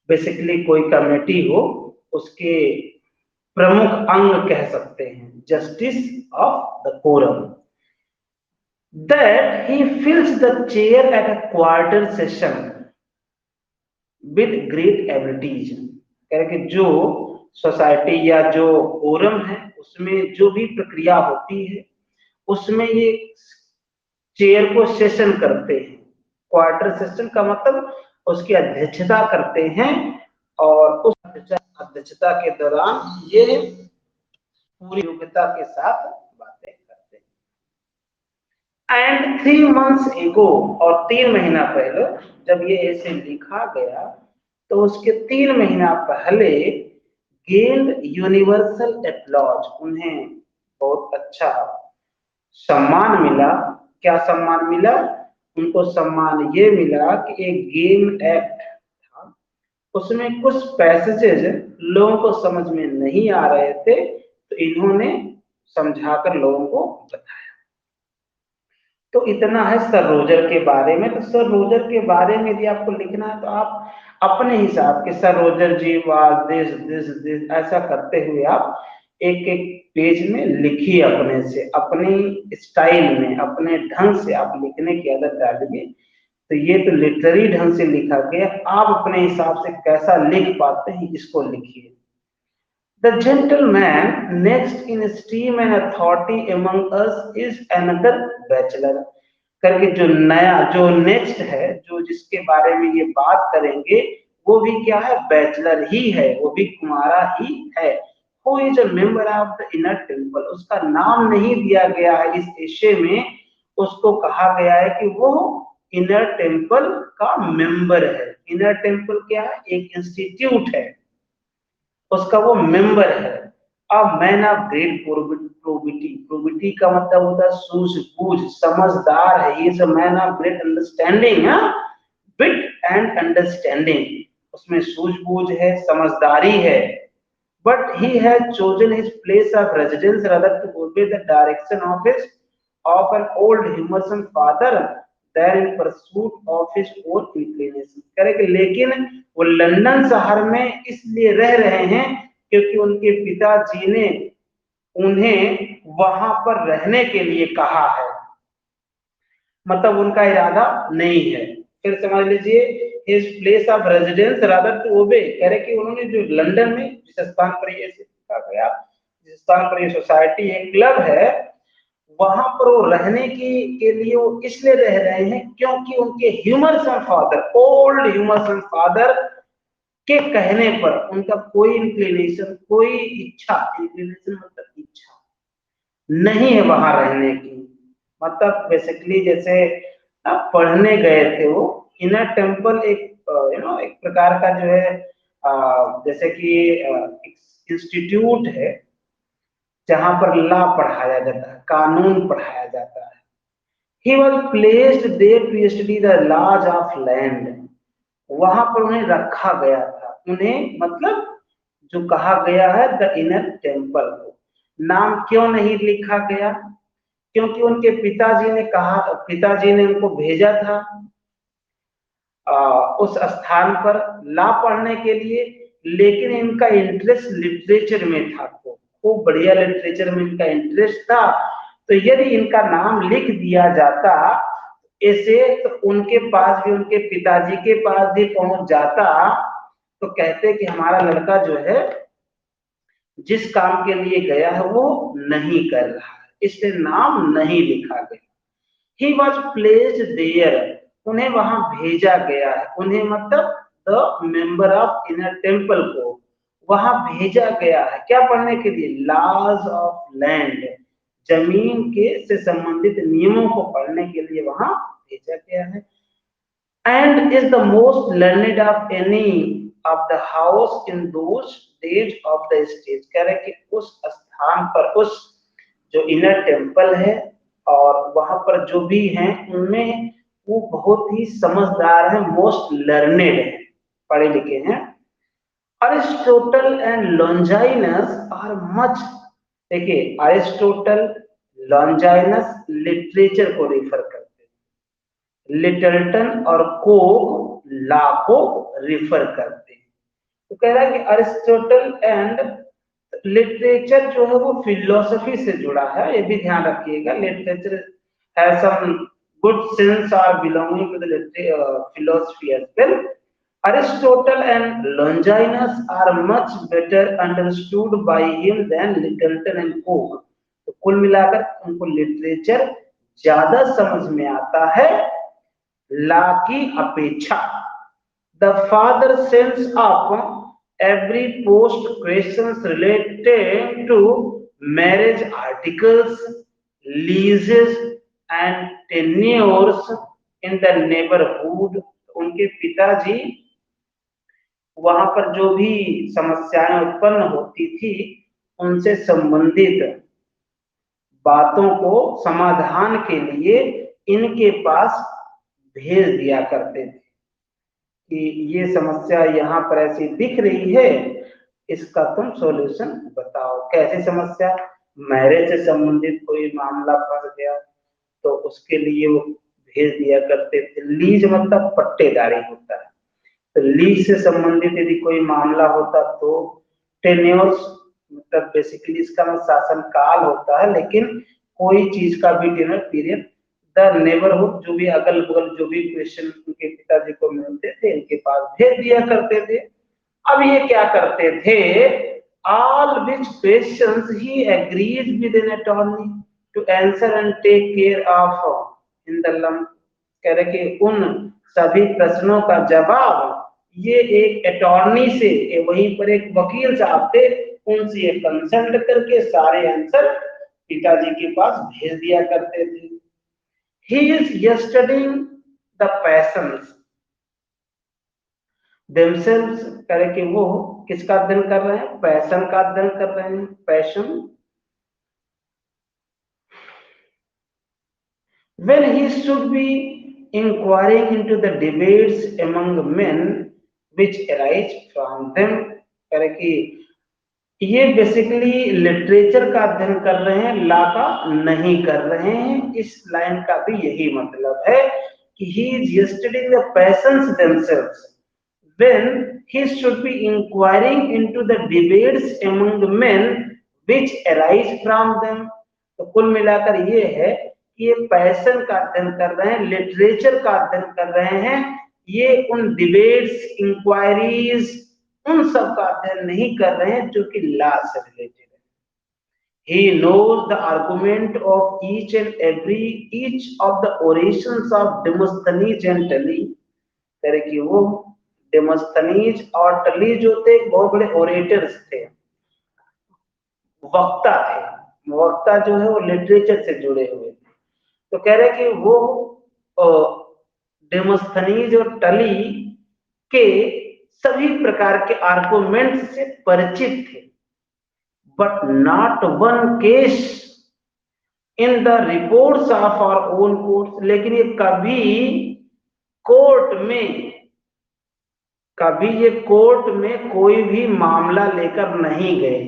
बेसिकली कोई कमेटी हो उसके प्रमुख अंग कह सकते हैं, justice of the quorum. That he fills the chair at a quarter session with great abilities, कह कि जो सोसाइटी या जो कोरम है उसमें जो भी प्रक्रिया होती है, उसमें ये चेयर को सेशन करते हैं। क्वार्टर सेशन का मतलब उसकी अध्यक्षता करते हैं और उस अध्यक्षता के दौरान ये पूरी योग्यता के साथ बातें करते हैं। एंड 3 months एगो, और 3 महीना पहले जब ये ऐसे लिखा गया तो उसके 3 महीना पहले गेंद यूनिवर्सल एप्लॉज, उन्हें बहुत अच्छा सम्मान मिला। क्या सम्मान मिला? उनको सम्मान ये मिला कि एक गेम एक्ट था, उसमें कुछ पैसेजेस लोगों को समझ में नहीं आ रहे थे, तो इन्होंने समझाकर लोगों को बताया। तो इतना है सर रोजर के बारे में। तो सर रोजर के बारे में यदि आपको लिखना है तो आप अपने हिसाब के sir Roger ji was this this this ऐसा करते हुए आप एक एक पेज में लिखिए, अपने से, अपनी स्टाइल में, अपने ढंग से आप लिखने की आदत डालिए। तो ये तो लिटरेरी ढंग से लिखा गया, आप अपने हिसाब से कैसा लिख पाते हैं इसको लिखिए। The gentleman next in esteem and authority among us is another bachelor करके जो नया जो नेक्स्ट है, जो जिसके बारे में ये बात करेंगे, वो भी क्या है? बैचलर ही है, वो भी कुमारा ही है। Who is a member of the inner temple? उसका नाम नहीं दिया गया है इस एशे में, उसको कहा गया है कि वो इनर टेम्पल का मेंबर है। इनर टेम्पल क्या है? एक इंस्टीट्यूट है, उसका वो मेंबर है। अब man of great probity, probity का मतलब होता है सूझबूझ, समझदार है। He is a man of great understanding, wit and understanding, उसमें सूझबूझ है, समझदारी है। But he has chosen his place of residence rather to obey the direction of an old humoursome father there in pursuit of his own inclination. Correct. लेकिन वो London शहर में इसलिए रह रहे हैं क्योंकि उनके पिताजी ने उन्हें वहां पर रहने के लिए कहा है, मतलब उनका इरादा नहीं है। फिर समझ लीजिए, his place of residence rather to obey, कह रहे कि उन्होंने जो लंदन में जिस स्थान पर ये लिखा गया, जिस स्थान पर ये सोसाइटी है, क्लब है, वहां पर वो रहने के लिए वो इसलिए रह रहे हैं क्योंकि उनके ह्यूमरसन फादर, ओल्ड ह्यूमरसन फादर के कहने पर उनका कोई इंक्लिनेशन, कोई इच्छा, इंक्लिनेशन मतलब इच्छा नहीं है वहां रहने की। मतलब बेसिकली जैसे आप पढ़ने गए थे, वो इनर टेम्पल एक एक प्रकार का जो है जैसे कि इंस्टीट्यूट है जहां पर लॉ पढ़ाया जाता है, कानून पढ़ाया जाता है। He was placed there to study the laws of land, वहां पर उन्हें रखा गया था। उन्हें मतलब जो कहा गया है द इनर टेम्पल, नाम क्यों नहीं लिखा गया? क्योंकि उनके पिताजी ने कहा, पिताजी ने उनको भेजा था उस स्थान पर लॉ पढ़ने के लिए, लेकिन इनका इंटरेस्ट लिटरेचर में था, तो खूब बढ़िया लिटरेचर में इनका इंटरेस्ट था। तो यदि इनका नाम लिख दिया जाता ऐसे, तो उनके पास भी, उनके पिताजी के पास भी पहुंच जाता, तो कहते कि हमारा लड़का जो है जिस काम के लिए गया है वो नहीं कर रहा है, इसलिए नाम नहीं लिखा गया। He was placed there, उन्हें वहां भेजा गया है। उन्हें मतलब the member of inner temple को वहां भेजा गया है, क्या पढ़ने के लिए? लॉज ऑफ लैंड, जमीन के से संबंधित नियमों को पढ़ने के लिए वहां भेजा गया है। And is the most learned of any of the house in those days of the stage, कह रहे कि उस स्थान पर, उस जो इनर टेम्पल है और वहां पर जो भी हैं उनमें वो बहुत ही समझदार है, मोस्ट लर्नेड है, पढ़े लिखे हैं। अरिस्टोटल एंड लॉन्जाइनस आर मच, देखिए अरिस्टोटल, लॉन्जाइनस लिटरेचर को रेफर करते हैं, लिटरटन और कोक लॉ को रेफर करते हैं। तो कह रहा है कि अरिस्टोटल एंड लिटरेचर जो है वो फिलोसफी से जुड़ा है, ये भी ध्यान रखिएगा। Literature has some good sense और belonging to the philosophy as well. Aristotle and Longinus are much better understood by him than Littleton and Coke. तो कुल मिलाकर उनको लिटरेचर ज्यादा समझ में आता है ला की अपेक्षा। The father sense up every post questions related to marriage articles, leases and tenures in the neighborhood। उनके पिताजी वहां पर जो भी समस्याएं उत्पन्न होती थी उनसे संबंधित बातों को समाधान के लिए इनके पास भेज दिया करते थे कि ये समस्या यहाँ पर ऐसी दिख रही है, इसका तुम सॉल्यूशन बताओ। कैसी समस्या? मैरिज से संबंधित कोई मामला फंस गया तो उसके लिए वो भेज दिया करते थे। लीज मतलब पट्टेदारी होता है, तो लीज से संबंधित यदि कोई मामला होता तो टेन्योर्स मतलब बेसिकली इसका शासन काल होता है, लेकिन कोई चीज का भी टेन्योर पीरियड। द नेबरहुड जो भी अगल बगल जो भी क्वेश्चन उनके पिताजी को मिलते थे इनके पास भेज दिया करते थे। अब ये क्या करते थे? All which questions he agrees with an attorney to answer and take care of in the lump. कह रहे कि उन सभी प्रश्नों का जवाब ये एक अटॉर्नी से, वहीं पर एक वकील साहब थे, उनसे ये कंसल्ट करके सारे आंसर पिताजी के पास भेज दिया करते थे। He is studying the passions themselves। करे कि वो किसका अध्ययन कर रहे हैं? पैशन का अध्ययन कर रहे हैं। Passion. When he should be inquiring into the debates among men which arise from them। करे कि ये बेसिकली लिटरेचर का अध्ययन कर रहे हैं, ला का नहीं कर रहे हैं। इस लाइन का भी यही मतलब है कि he is studying the passions themselves when he should be inquiring into the debates among the men which arise from them। तो कुल मिलाकर ये है कि ये पैशन का अध्ययन कर रहे हैं, लिटरेचर का अध्ययन कर रहे हैं। ये उन डिबेट्स, इंक्वायरीज, उन सब का अध्ययन नहीं कर रहे हैं जो कि लॉ से रिलेटेड है। He knows the argument of each of the orations of Demosthenes and Tully। करे कि वो डेमोस्थनीज और टली जो थे बहुत बड़े ओरेटर्स थे, वक्ता थे। वक्ता जो है वो लिटरेचर से जुड़े हुए थे। तो कह रहे कि वो डेमोस्थनीज और टली के सभी प्रकार के आर्गुमेंट से परिचित थे, but not one case in the reports of our own court. लेकिन ये कभी कोर्ट में कोई भी मामला लेकर नहीं गए।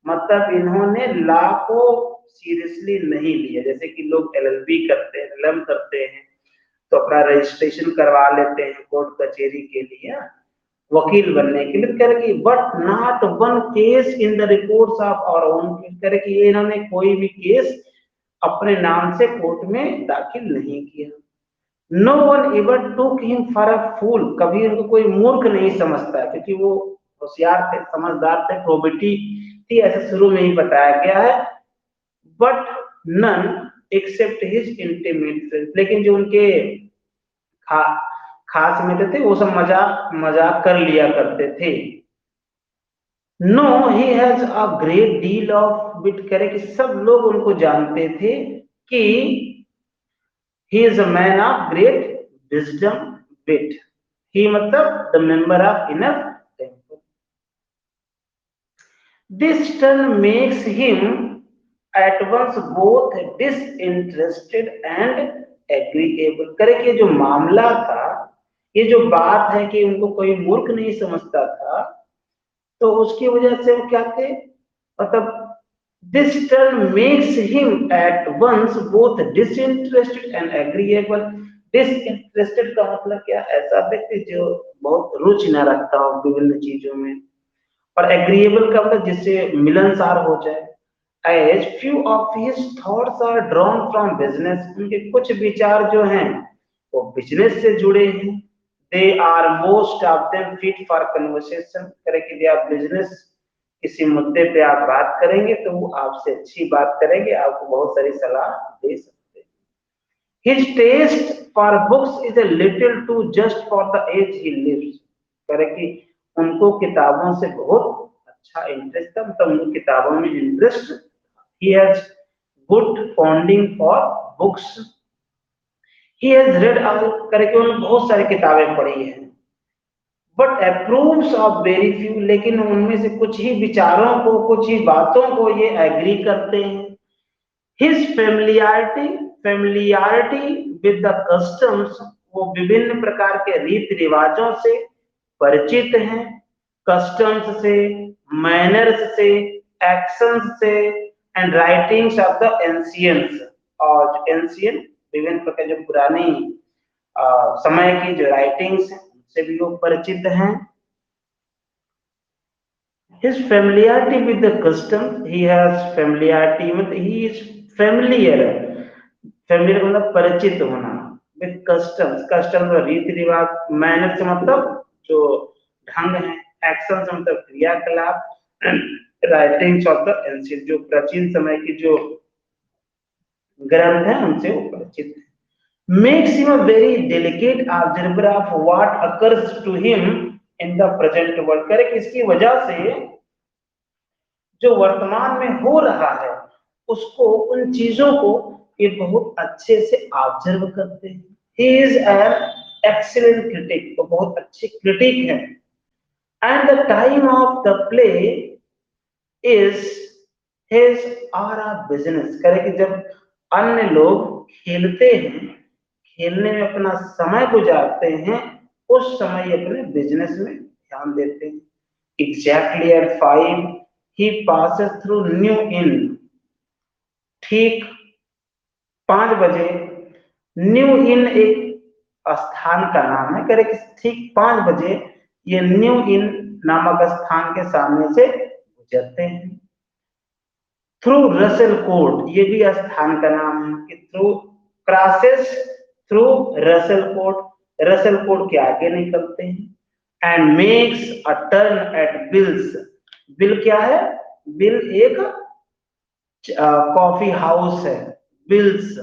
मतलब इन्होंने लॉ को सीरियसली नहीं लिया। जैसे कि लोग एलएलबी करते हैं, एलएम करते हैं तो अपना रजिस्ट्रेशन करवा लेते हैं कोर्ट कचहरी के लिए, वकील बनने के लिए। कह रहे कि but not one case in the reports of our own. कह रहे कि इन्होंने कोई भी केस अपने नाम से कोर्ट में दाखिल नहीं किया। No one ever took him for a fool. कभी उनको कोई मूर्ख नहीं समझता है, क्योंकि वो होशियार थे, समझदार थे, प्रोबिटी थी, ऐसे शुरू में ही बताया गया है। But none except his intimate friends. लेकिन जो उनके खास मित्र थे वो सब मजाक कर लिया करते थे। No he has a great deal of wit. करे कि सब लोग उनको जानते थे कि he is a man of great wisdom wit। he मतलब the member of inner temple। this turn makes him at once both disinterested and agreeable। करे कि जो मामला था, ये जो बात है कि उनको कोई मूर्ख नहीं समझता था, तो उसकी वजह से वो क्या थे? मतलब this turn makes him at once both disinterested and agreeable। disinterested का मतलब क्या? ऐसा व्यक्ति जो बहुत रुचि न रखता हो विभिन्न चीजों में, और agreeable का मतलब जिससे मिलनसार हो जाए। as few of his thoughts are drawn from business। उनके कुछ विचार जो हैं वो बिजनेस से जुड़े हैं। they are most of them fit for conversation। करे कि they are business किसी मुद्दे पे आप बात करेंगे तो वो आपसे अच्छी बात करेंगे, आपको बहुत सारी सलाह दे सकते हैं। His taste for books is a little too just for the age he lives। करे कि उनको किताबों से बहुत अच्छा इंटरेस्ट था, मतलब उनको किताबों में interest. He has good fonding for books। He has read all, करे कि उन्होंने बहुत सारी किताबें पढ़ी हैं। But approves of very few, लेकिन उनमें से कुछ ही विचारों को, कुछ ही बातों को ये एग्री करते हैं। His familiarity with the customs, वो विभिन्न प्रकार के रीति रिवाजों से परिचित हैं, कस्टम्स से, मैनर्स से, एक्शंस से, and writings of the ancients, और एंशियंट विभिन्न प्रकार जो पुरानी समय की जो राइटिंग्स हैं उनसे भी वो परिचित हैं। His familiarity with the custom, he has familiarity, मतलब he is familiar, familiar मतलब परिचित होना, with customs, customs और रीति रिवाज, मैनर से मतलब जो ढंग है, एक्शन से मतलब क्रियाकलाप, राइटिंग्स ऑफ द एंशियंट, जो प्राचीन समय की जो ग्रंथ है उनसे वो परिचित है। Makes him a very delicate observer of what occurs to him in the present world। करे कि इसकी वजह से जो वर्तमान में हो रहा है उसको, उन चीजों को ये बहुत अच्छे से ऑब्जर्व करते हैं। He is an excellent critic, वो बहुत अच्छे क्रिटिक हैं। And the time of the play is his or a business। करे कि जब अन्य लोग खेलते हैं, खेलने में अपना समय गुजारते हैं, उस समय अपने बिजनेस में ध्यान देते हैं। Exactly at 5 he passes through New Inn। ठीक 5 बजे, न्यू इन एक स्थान का नाम है, करे कि ठीक 5 बजे ये न्यू इन नामक स्थान के सामने से गुजरते हैं। थ्रू रसेल कोर्ट, ये भी स्थान का नाम है कि through crosses through Russell court, Russell court के आगे निकलते हैं। And makes a turn eight bills. Bill क्या है? बिल एक कॉफी हाउस है। बिल्स,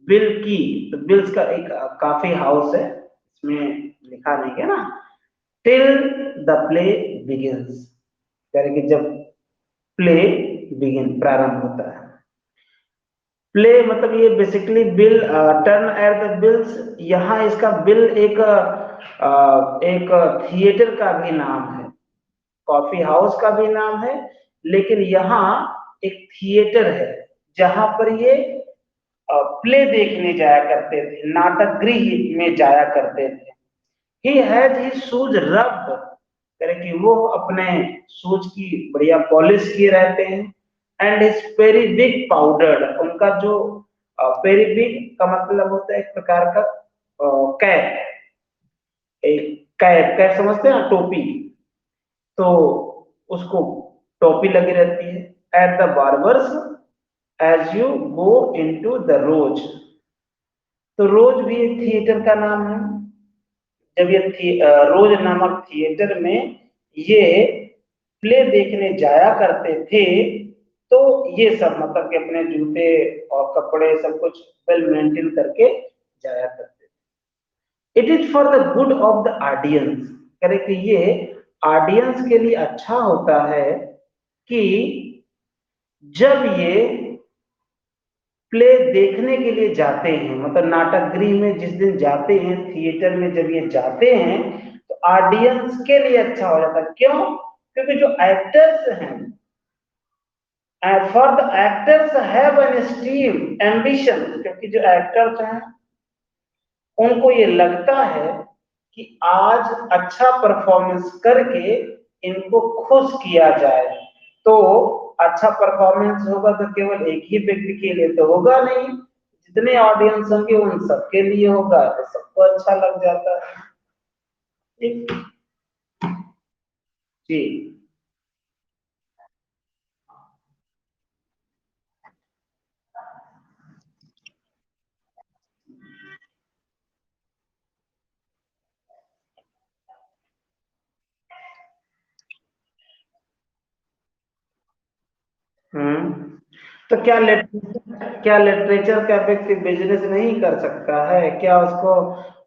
बिल की, तो बिल्स का एक कॉफी हाउस है, इसमें लिखा नहीं है ना। टिल द प्ले बिगिंस, कि जब प्ले बिगिन प्रारंभ होता है। प्ले मतलब ये basically bill, turn at the bills, यहाँ इसका बिल एक एक थिएटर का भी नाम है, कॉफी हाउस का भी नाम है, लेकिन यहाँ एक थिएटर है जहां पर ये प्ले देखने जाया करते थे, नाटक गृह में जाया करते थे। He has his shoes rubbed, करे कि वो अपने शूज की बढ़िया पॉलिश किए रहते हैं। एंड हिज पेरीविक पाउडर्ड, उनका जो पेरीविक का मतलब होता है एक प्रकार का कैप, एक कैप, कैप समझते हैं ना, टोपी, तो उसको टोपी लगी रहती है। At the barber's as you go into the Rose, तो रोज भी एक थिएटर का नाम है। जब ये रोज नामक थिएटर में ये प्ले देखने जाया करते थे, तो ये सब मतलब कि अपने जूते और कपड़े सब कुछ वेल मेंटेन करके जाया करते थे। It is for the good of the audience, करे कि ये ऑडियंस के लिए अच्छा होता है कि जब ये प्ले देखने के लिए जाते हैं, मतलब नाटक गृह में जिस दिन जाते हैं, थिएटर में जब ये जाते हैं, तो ऑडियंस के लिए अच्छा हो जाता है। क्यों? क्योंकि जो एक्टर्स हैं, for the actors have an steam ambition, क्योंकि जो एक्टर्स हैं उनको ये लगता है कि आज अच्छा परफॉर्मेंस करके इनको खुश किया जाए। तो अच्छा परफॉर्मेंस होगा तो केवल एक ही व्यक्ति के लिए तो होगा नहीं, जितने ऑडियंस होंगे उन सबके लिए होगा, तो सबको अच्छा लग जाता है। ठीक जी। तो क्या लिटरेचर का व्यक्ति बिजनेस नहीं कर सकता है? क्या उसको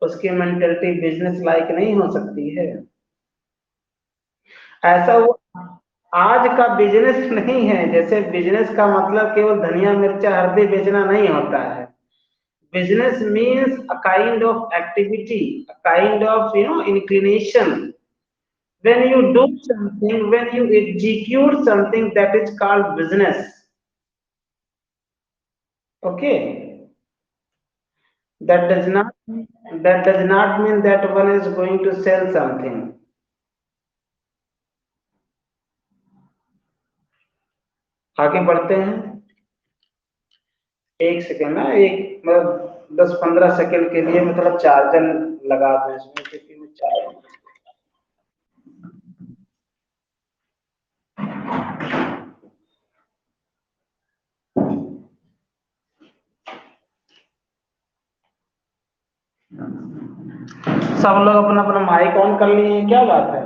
उसकी मेंटेलिटी बिजनेस लाइक नहीं हो सकती है? ऐसा वो आज का बिजनेस नहीं है। जैसे बिजनेस का मतलब केवल धनिया मिर्चा हल्दी बेचना नहीं होता है। Business means a kind of activity, a kind of inclination. When you do something, when you execute something, that is called business. Okay, that does not mean that one is going to sell something. आगे बढ़ते हैं। एक second ना, एक मतलब 10-15 second के लिए मैं थोड़ा चार्जर लगा दूं इसमें, क्योंकि मैं चार्ज सब लोग अपना अपना माइक ऑन कर लिए हैं, क्या बात है?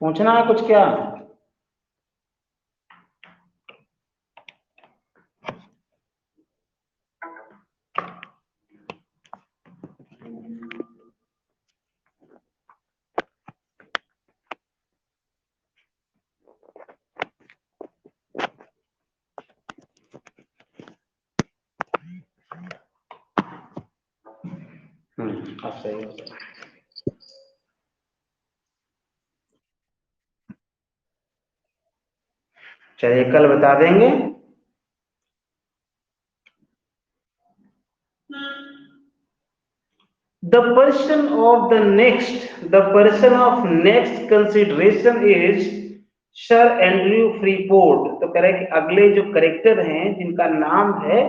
पूछना है कुछ क्या? अब सही हो गया। चलिए कल बता देंगे। The person of next consideration is Sir Andrew Freeport। तो कह रहे कि अगले जो करेक्टर हैं जिनका नाम है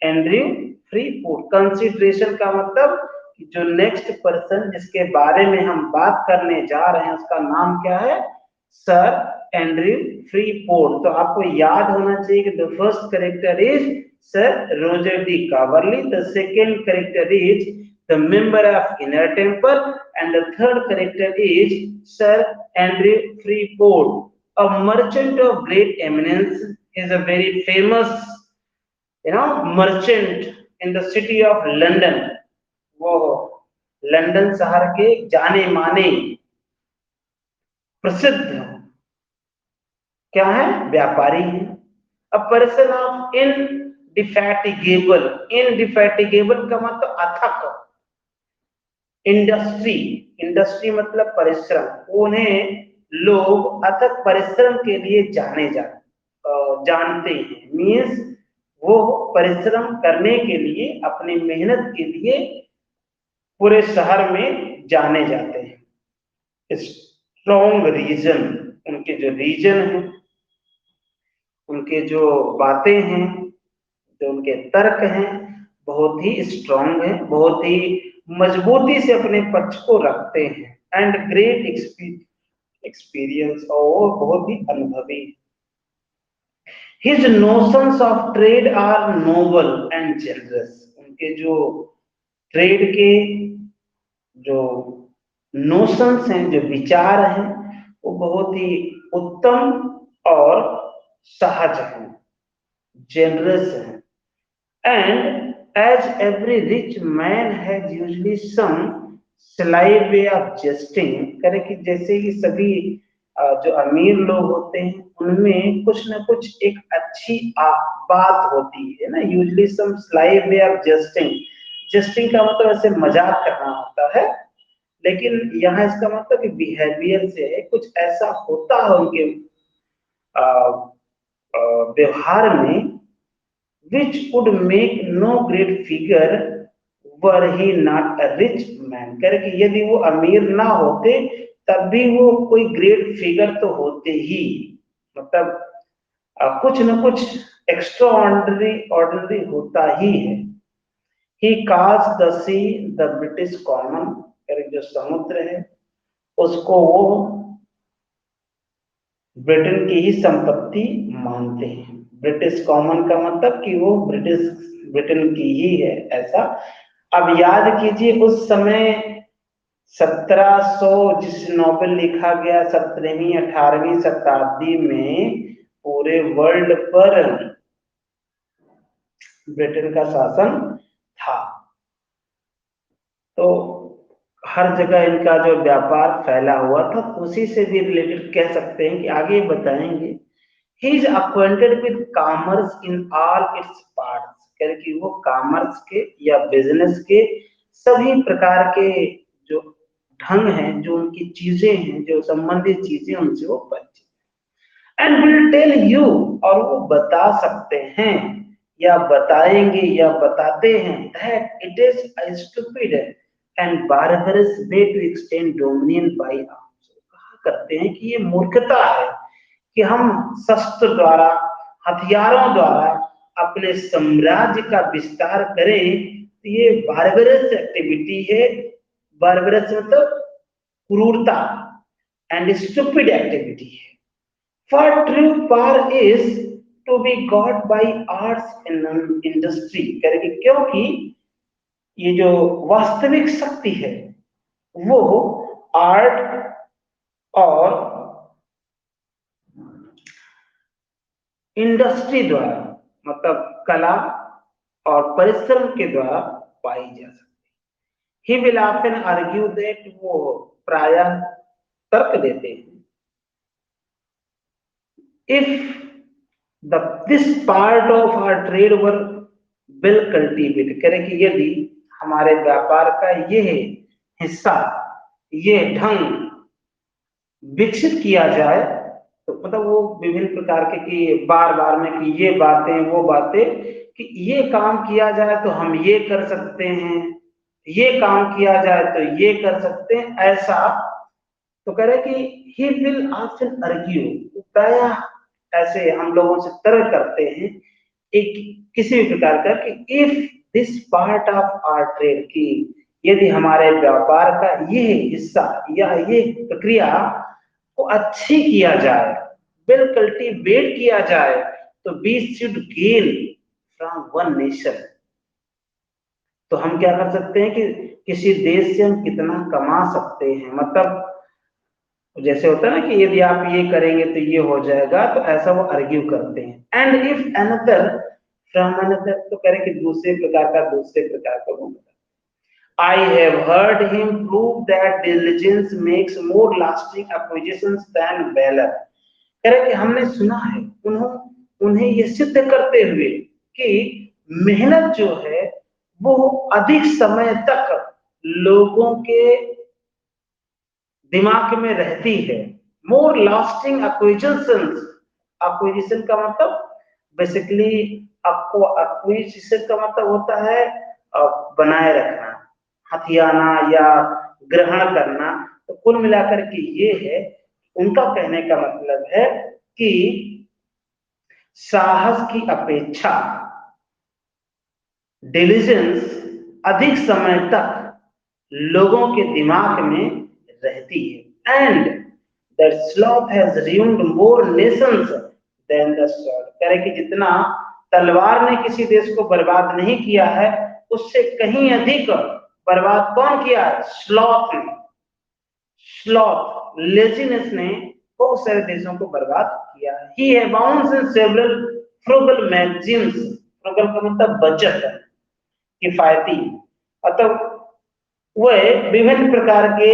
एंड्रयू फ्रीपोर्ट। कंसिडरेशन का मतलब कि जो नेक्स्ट पर्सन जिसके बारे में हम बात करने जा रहे हैं उसका नाम क्या है? Sir Andrew Freeport. तो आपको याद होना चाहिए कि the first character is sir Roger de Coverley, the second character is the member of Inner Temple, and the third character is Sir Andrew Freeport, a merchant of great eminence. He is a very famous, merchant in the city of London. वो London शहर के जाने माने प्रसिद्ध क्या है? व्यापारी है। A person of indefatigable, indefatigable का मतलब अथक, इंडस्ट्री मतलब परिश्रम। उन्हें लोग अथक परिश्रम के लिए जानते हैं। मीन्स वो परिश्रम करने के लिए, अपनी मेहनत के लिए पूरे शहर में जाने जाते हैं। स्ट्रॉन्ग रीजन, उनके जो रीजन है, उनके जो बातें हैं, जो उनके तर्क हैं, बहुत ही स्ट्रॉन्ग है, बहुत ही मजबूती से अपने पक्ष को रखते हैं। एंड ग्रेट एक्सपीरियंस, और बहुत ही अनुभवी। His notions of trade are noble and generous. उनके जो ट्रेड के जो नोशंस हैं, जो विचार हैं, वो बहुत ही उत्तम और सहज हैं, जेनरस हैं। And as every rich man has usually some sly way of jesting, करे कि जैसे कि सभी जो अमीर लोग होते हैं उनमें कुछ ना कुछ एक अच्छी बात होती है ना। Usually some sly way of jesting. Jesting का मतलब ऐसे मजाक करना होता है, लेकिन यहाँ इसका मतलब कि बिहेवियर से कुछ ऐसा होता है उनके व्यवहार में, which would make no great figure were he not a rich man। कह रहे कि यदि वो अमीर ना होते तब भी वो कोई ग्रेट फिगर तो होते ही, मतलब कुछ न कुछ एक्स्ट्रा ऑर्डिनरी होता ही है। He calls the sea the British common। कह रहे जो समुद्र है उसको वो ब्रिटेन की ही संपत्ति मानते हैं। ब्रिटिश कॉमन का मतलब कि वो ब्रिटेन की ही है, ऐसा। अब याद कीजिए उस समय 1700 जिस नॉवेल लिखा गया 17वीं 18वीं शताब्दी में पूरे वर्ल्ड पर ब्रिटेन का शासन था। तो हर जगह इनका जो व्यापार फैला हुआ था, तो उसी से भी रिलेटेड कह सकते हैं कि आगे बताएंगे। He is acquainted with commerce in all its parts, क्योंकि वो कॉमर्स के या बिजनेस के सभी प्रकार के जो ढंग हैं, जो उनकी चीजें हैं, जो संबंधित चीजें, उनसे वो परिचित एंड विल टेल यू, और वो बता सकते हैं या बताएंगे या बताते हैं that it is a stupid and barbarous way to extend dominion by arms. कहा करते हैं कि ये मूर्खता है कि हम शस्त्र द्वारा, हथियारों द्वारा अपने साम्राज्य का विस्तार करें। तो ये बारबरस एक्टिविटी है। बारबरस मतलब क्रूरता, एंड स्टूपिड एक्टिविटी है। For true power is to be got by arts and industry, करेंगे क्योंकि ये जो वास्तविक शक्ति है वो आर्ट और इंडस्ट्री द्वारा, मतलब कला और परिश्रम के द्वारा पाई जा सकती है। He will often argue that, वो प्रायः तर्क देते हैं, if this part of our trade were well cultivated, करें कि यदि हमारे व्यापार का ये हिस्सा, ये ढंग विकसित किया जाए, तो मतलब वो विभिन्न प्रकार के कि बार बार में कि ये बातें वो बातें, कि ये काम किया जाए तो हम ये कर सकते हैं, ये काम किया जाए तो ये कर सकते हैं, ऐसा। तो कह रहे कि ही विल ऑफ्टन आर्ग्यू, प्रायः ऐसे हम लोगों से तर्क करते हैं एक किसी भी प्रकार का, कि if this part of our trade, की यदि हमारे व्यापार का ये हिस्सा या ये प्रक्रिया को अच्छी किया जाए, वेल कल्टीवेट किया जाए, तो we should gain from one nation. तो हम क्या कर सकते हैं कि किसी देश से हम कितना कमा सकते हैं, मतलब जैसे होता है ना कि यदि आप ये करेंगे तो ये हो जाएगा, तो ऐसा वो आर्ग्यू करते हैं। And if another from another, तो कह रहे कि दूसरे प्रकार का वो I have heard him prove that diligence makes more lasting acquisitions than valor, कह रहे कि हमने सुना है उन्हें ये सिद्ध करते हुए कि मेहनत जो है वो अधिक समय तक लोगों के दिमाग में रहती है। मोर लास्टिंग एक्विजिशंस, एक्विजिशन का मतलब बेसिकली आपको, एक्विजिशन का मतलब होता है बनाए रखना, हथियाना या ग्रहण करना। तो कुल मिलाकर के ये है, उनका कहने का मतलब है कि साहस की अपेक्षा डिलीजेंस अधिक समय तक लोगों के दिमाग में रहती है। And that sloth has ruined more nations than the sword, कह कि जितना तलवार ने किसी देश को बर्बाद नहीं किया है, उससे कहीं अधिक बर्बाद कौन किया है? स्लॉथ ने। स्लॉथ, लेजीनेस ने बहुत सारे देशों को बर्बाद किया है। ही abounds in several frugal maxims, frugal का मतलब बचत, किफायती, मतलब वह विभिन्न प्रकार के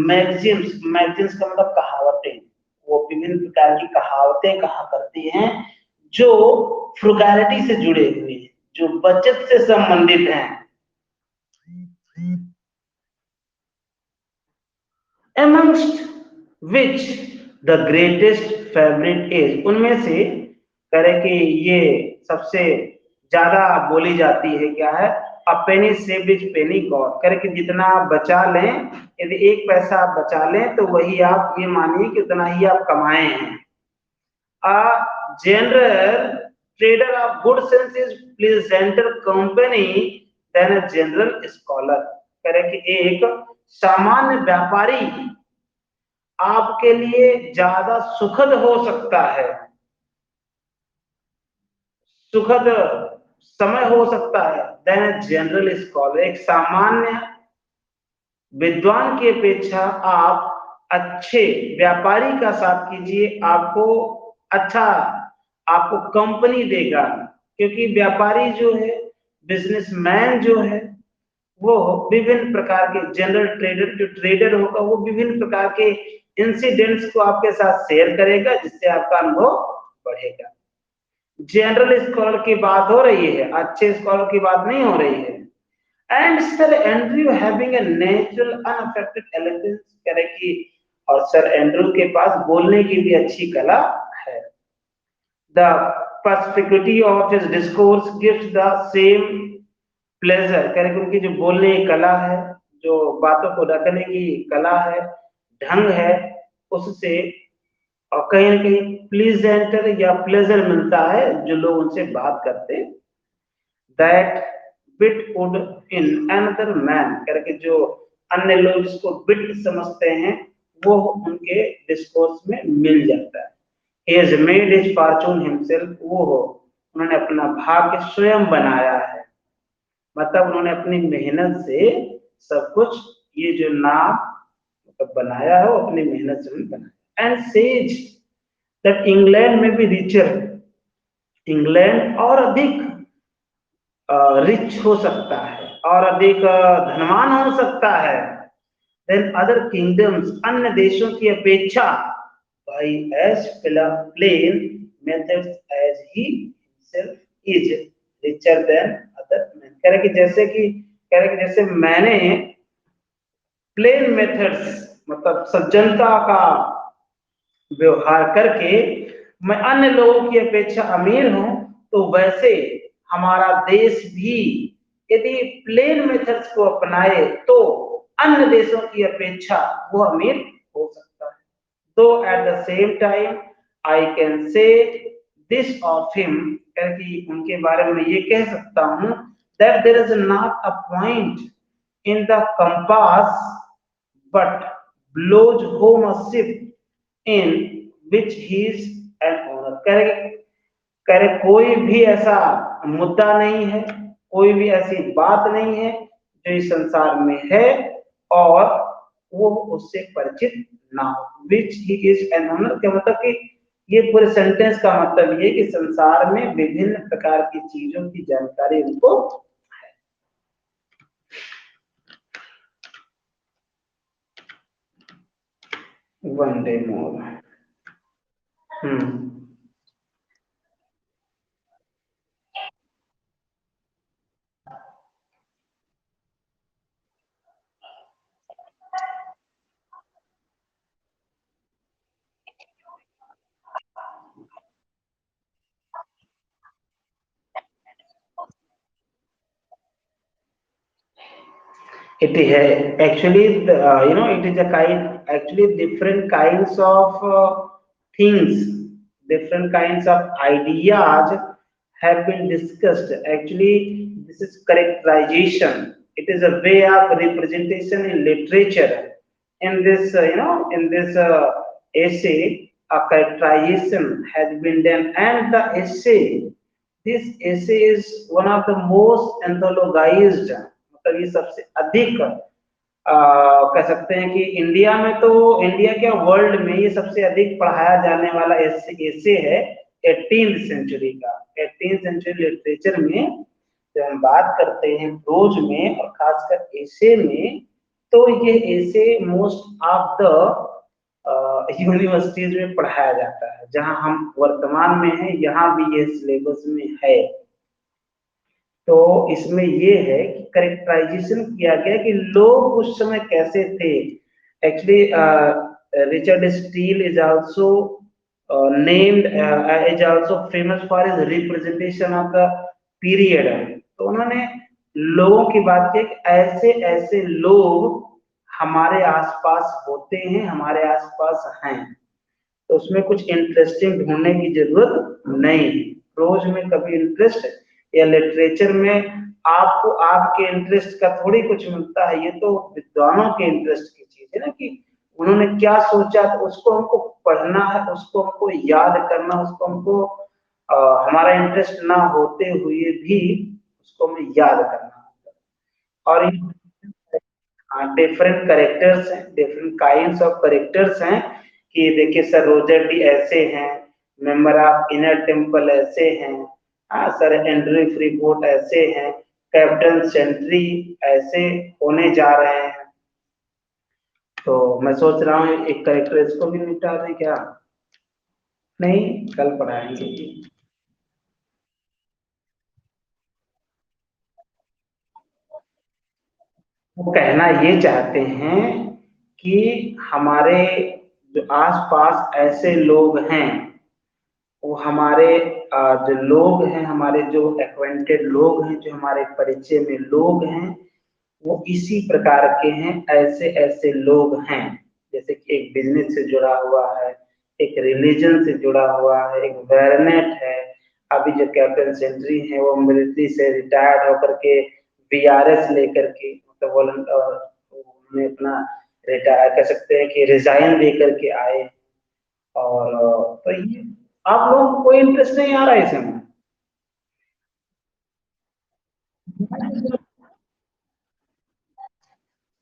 मैगजीन्स, मैगजीन्स का मतलब कहावतें, वो विभिन्न प्रकार की कहावतें कहा करती हैं जो फ्रुगैलिटी से जुड़े हुए हैं, जो बचत से संबंधित हैं। amongst which the greatest favorite is, उनमें से करें कि ये सबसे ज्यादा बोली जाती है क्या है? a penny saved is penny God, करें कि जितना आप बचा लें, यदि एक पैसा आप बचा लें तो वही आप ये मानिए कि उतना ही आप कमाए हैं। a general trader of good sense is pleasanter company than a general scholar, करें कि एक सामान्य व्यापारी आपके लिए ज्यादा सुखद हो सकता है, सुखद समय हो सकता है देन जनरल स्कॉलर, एक सामान्य विद्वान की अपेक्षा आप अच्छे व्यापारी का साथ कीजिए, आपको अच्छा, आपको कंपनी देगा। क्योंकि व्यापारी जो है, बिजनेसमैन जो है, वो विभिन्न प्रकार के जनरल ट्रेडर, जो ट्रेडर होगा वो विभिन्न प्रकार के इंसिडेंट्स को आपके साथ शेयर करेगा, जिससे आपका अनुभव बढ़ेगा। जनरल स्कॉलर की बात हो रही है, अच्छे स्कॉलर की बात नहीं हो रही है। And sir Andrew having a natural unaffected eloquence, कह रहे कि और सर एंड्रयू के पास बोलने की भी अच्छी कला है। The perspicuity of his discourse gives the same pleasure, कह रहे कि उनकी जो बोलने की कला है, जो बातों को रखने की कला है, ढंग है, उससे और कहीं ना कहीं प्लीजेंटर या प्लेजर मिलता है जो लोग उनसे बात करते। That bit would in another man, करके जो अन्य लोग जिसको बिट समझते हैं वो उनके डिस्कोर्स में मिल जाता है। he has made his fortune himself, वो हो उन्होंने अपना भाग्य स्वयं बनाया है, मतलब उन्होंने अपनी मेहनत से सब कुछ, ये जो नाम मतलब बनाया है वो अपनी मेहनत से उन्होंने बनाया। एंड सेज दैट इंग्लैंड में भी रिचर, इंग्लैंड और अधिक रिच हो सकता है और अधिक धनवान हो सकता है देन अदर किंगडम्स, अन्य देशों की अपेक्षा, by as plain methods as he himself is richer than other man, कह रहे कि जैसे कि, कह रहे कि जैसे मैंने प्लेन मेथड्स मतलब सज्जनता का व्यवहार करके मैं अन्य लोगों की अपेक्षा अमीर हूं, तो वैसे हमारा देश भी यदि प्लेन मेथड्स को अपनाए तो अन्य देशों की अपेक्षा वो अमीर हो सकता है। तो at the same time I can say this of him, कि उनके बारे में ये कह सकता हूं that there is not a point in the compass but blows home a ship in which he is an owner, करे कोई भी ऐसा मुद्दा नहीं है, कोई भी ऐसी बात नहीं है जो इस संसार में है और वो उससे परिचित ना हो। विच ही इज एन ओनर, क्या मतलब कि ये पूरे सेंटेंस का मतलब ये कि संसार में विभिन्न प्रकार की चीजों की जानकारी उनको है। One day more. Hmm. It is actually, it is a kind, actually different kinds of things, different kinds of ideas have been discussed. Actually, this is characterization. It is a way of representation in literature. In this, in this essay, a characterization has been done, and the essay, this essay is one of the most anthologized, मतलब ये सबसे अधिक कह सकते हैं कि India में तो, इंडिया क्या वर्ल्ड में ये सबसे अधिक पढ़ाया जाने वाला ऐसे है 18th सेंचुरी का। 18th सेंचुरी लिटरेचर में जब हम बात करते हैं प्रोज में और खासकर ऐसे में, तो ये ऐसे मोस्ट ऑफ द यूनिवर्सिटीज में पढ़ाया जाता है। जहां हम वर्तमान में हैं यहां भी ये सिलेबस में है। तो इसमें ये है कि करेक्टराइजेशन किया गया कि लोग उस समय कैसे थे। Actually Richard Steele is also named, is also famous for his representation of the period. तो उन्होंने लोगों की बात की कि ऐसे ऐसे लोग हमारे आसपास होते हैं, हमारे आसपास हैं। तो उसमें कुछ इंटरेस्टिंग ढूंढने की जरूरत नहीं। प्रोज में कभी इंटरेस्ट या लिटरेचर में आपको आपके इंटरेस्ट का थोड़ी कुछ मिलता है, ये तो विद्वानों के इंटरेस्ट की चीज है ना, कि उन्होंने क्या सोचा तो उसको हमको पढ़ना है, उसको हमको याद करना, उसको हमको हमारा इंटरेस्ट ना होते हुए भी उसको हमें याद करना। और डिफरेंट करेक्टर्स हैं, डिफरेंट काइंड्स ऑफ करेक्टर्स हैं कि देखिए सर रोजर डी ऐसे हैं, मेंबर ऑफ इनर टेम्पल ऐसे हैं, हाँ सर एंड्रयू फ्रीबोट ऐसे हैं, कैप्टन सेंट्री ऐसे होने जा रहे हैं। तो मैं सोच रहा हूँ एक करेक्टर इसको भी निपटा दें क्या? नहीं, कल पढ़ाएंगे। वो कहना ये चाहते हैं कि हमारे जो आसपास ऐसे लोग हैं, वो हमारे जो लोग हैं, हमारे जो एक्वेंटेड लोग हैं, जो हमारे परिचय में लोग हैं, वो इसी प्रकार के हैं, ऐसे ऐसे लोग हैं। जैसे कि एक बिजनेस से जुड़ा हुआ है, एक रिलीजन से जुड़ा हुआ है, एक बैरनेट है। अभी जो कैप्टन सेंट्री है वो मिलिट्री से रिटायर्ड होकर के बीआरएस लेकर के मतलब उन्होंने अपना रिटायर कह सकते हैं कि रिजाइन दे करके आए। और तो ये आप लोगों को कोई इंटरेस्ट नहीं आ रहा है इसमें?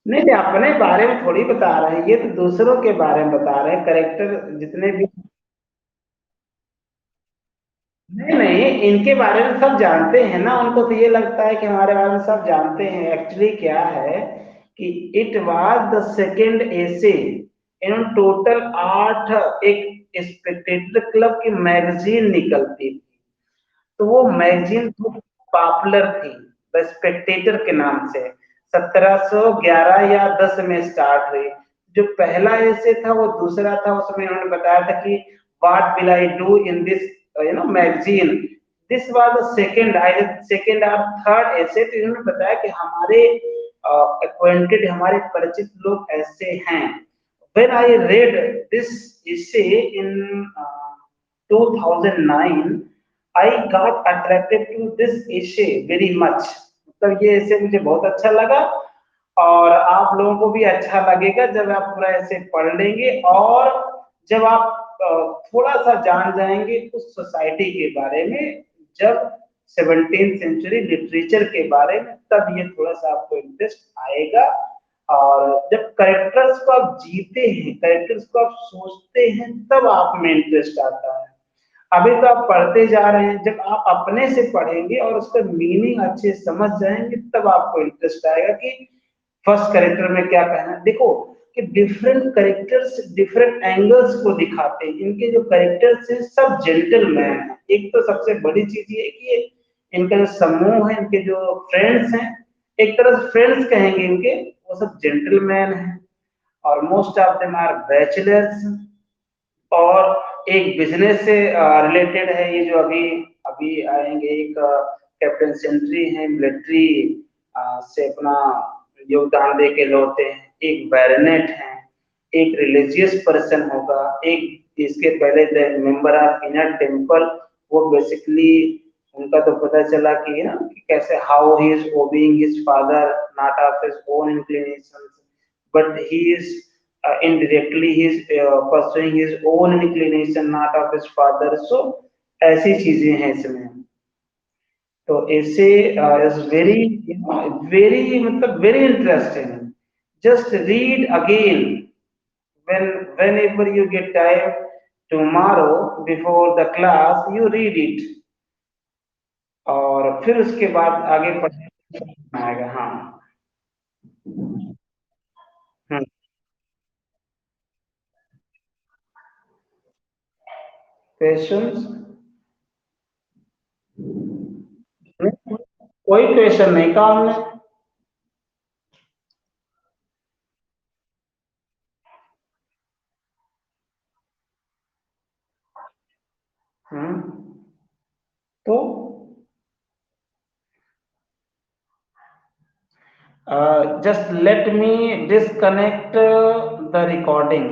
नहीं नहीं, अपने बारे में थोड़ी बता रहे हैं, ये तो दूसरों के बारे में बता रहे हैं, करेक्टर जितने भी। नहीं नहीं, इनके बारे में सब जानते हैं ना, उनको तो ये लगता है कि हमारे बारे में सब जानते हैं। एक्चुअली क्या है कि it was the second essay in total 8 एक स्पेक्टेटर क्लब की मैगजीन निकलती थी। तो वो मैगजीन बहुत पॉपुलर थी, द स्पेक्टेटर के नाम से। 1711 या 10 में स्टार्ट हुई। जो पहला ऐसे था वो दूसरा था, उसमें उन्होंने बताया था कि what will I do in this magazine. This was the second I second और थर्ड ऐसे। तो इन्होंने बताया कि हमारे एक्वेंटेड हमारे परिचित लोग ऐसे हैं। When I read this essay in 2009, I got attracted to this essay very much। मतलब ये essay मुझे बहुत अच्छा लगा, और आप लोगों को भी अच्छा लगेगा जब आप पूरा ऐसे पढ़ लेंगे, और जब आप थोड़ा सा जान जाएंगे उस सोसाइटी के बारे में, जब 17th सेंचुरी लिटरेचर के बारे में, तब ये थोड़ा सा आपको इंटरेस्ट आएगा। और जब कैरेक्टर्स को आप जीते हैं, कैरेक्टर्स को आप सोचते हैं, तब आप में इंटरेस्ट आता है। अभी तो आप पढ़ते जा रहे हैं, जब आप अपने से पढ़ेंगे और उसका मीनिंग अच्छे से समझ जाएंगे, तब आपको इंटरेस्ट आएगा कि फर्स्ट कैरेक्टर में क्या कहना है। देखो कि डिफरेंट कैरेक्टर्स डिफरेंट एंगल्स को दिखाते हैं। इनके जो कैरेक्टर्स हैं सब जेंटलमैन हैं। एक तो सबसे बड़ी चीज ये है कि इनका जो समूह है, इनके जो फ्रेंड्स हैं, एक तरह से फ्रेंड्स कहेंगे इनके, वो सब जेंटलमैन हैं। और most of them are bachelors. और एक बिजनेस से रिलेटेड है ये जो अभी अभी आएंगे। एक कैप्टन सेंट्री है, मिलिट्री से अपना योगदान दे के लौटे हैं। एक बैरनेट है, एक रिलीजियस पर्सन होगा, एक इसके पहले मेंबर ऑफ इनर टेम्पल। वो बेसिकली उनका तो पता चला कि ना कि कैसे how he is obeying his father, not of his own inclination, but he is indirectly he is pursuing his own inclination, not of his father। so ऐसी चीजें हैं इसमें। तो ऐसे इज वेरी वेरी मतलब very interesting. Just read again when whenever you get time tomorrow before the class, you read it, और फिर उसके बाद आगे पढ़ने आएगा। हाँ। क्वेश्चंस? कोई क्वेश्चन नहीं कहा हमने। तो just let me disconnect the recording।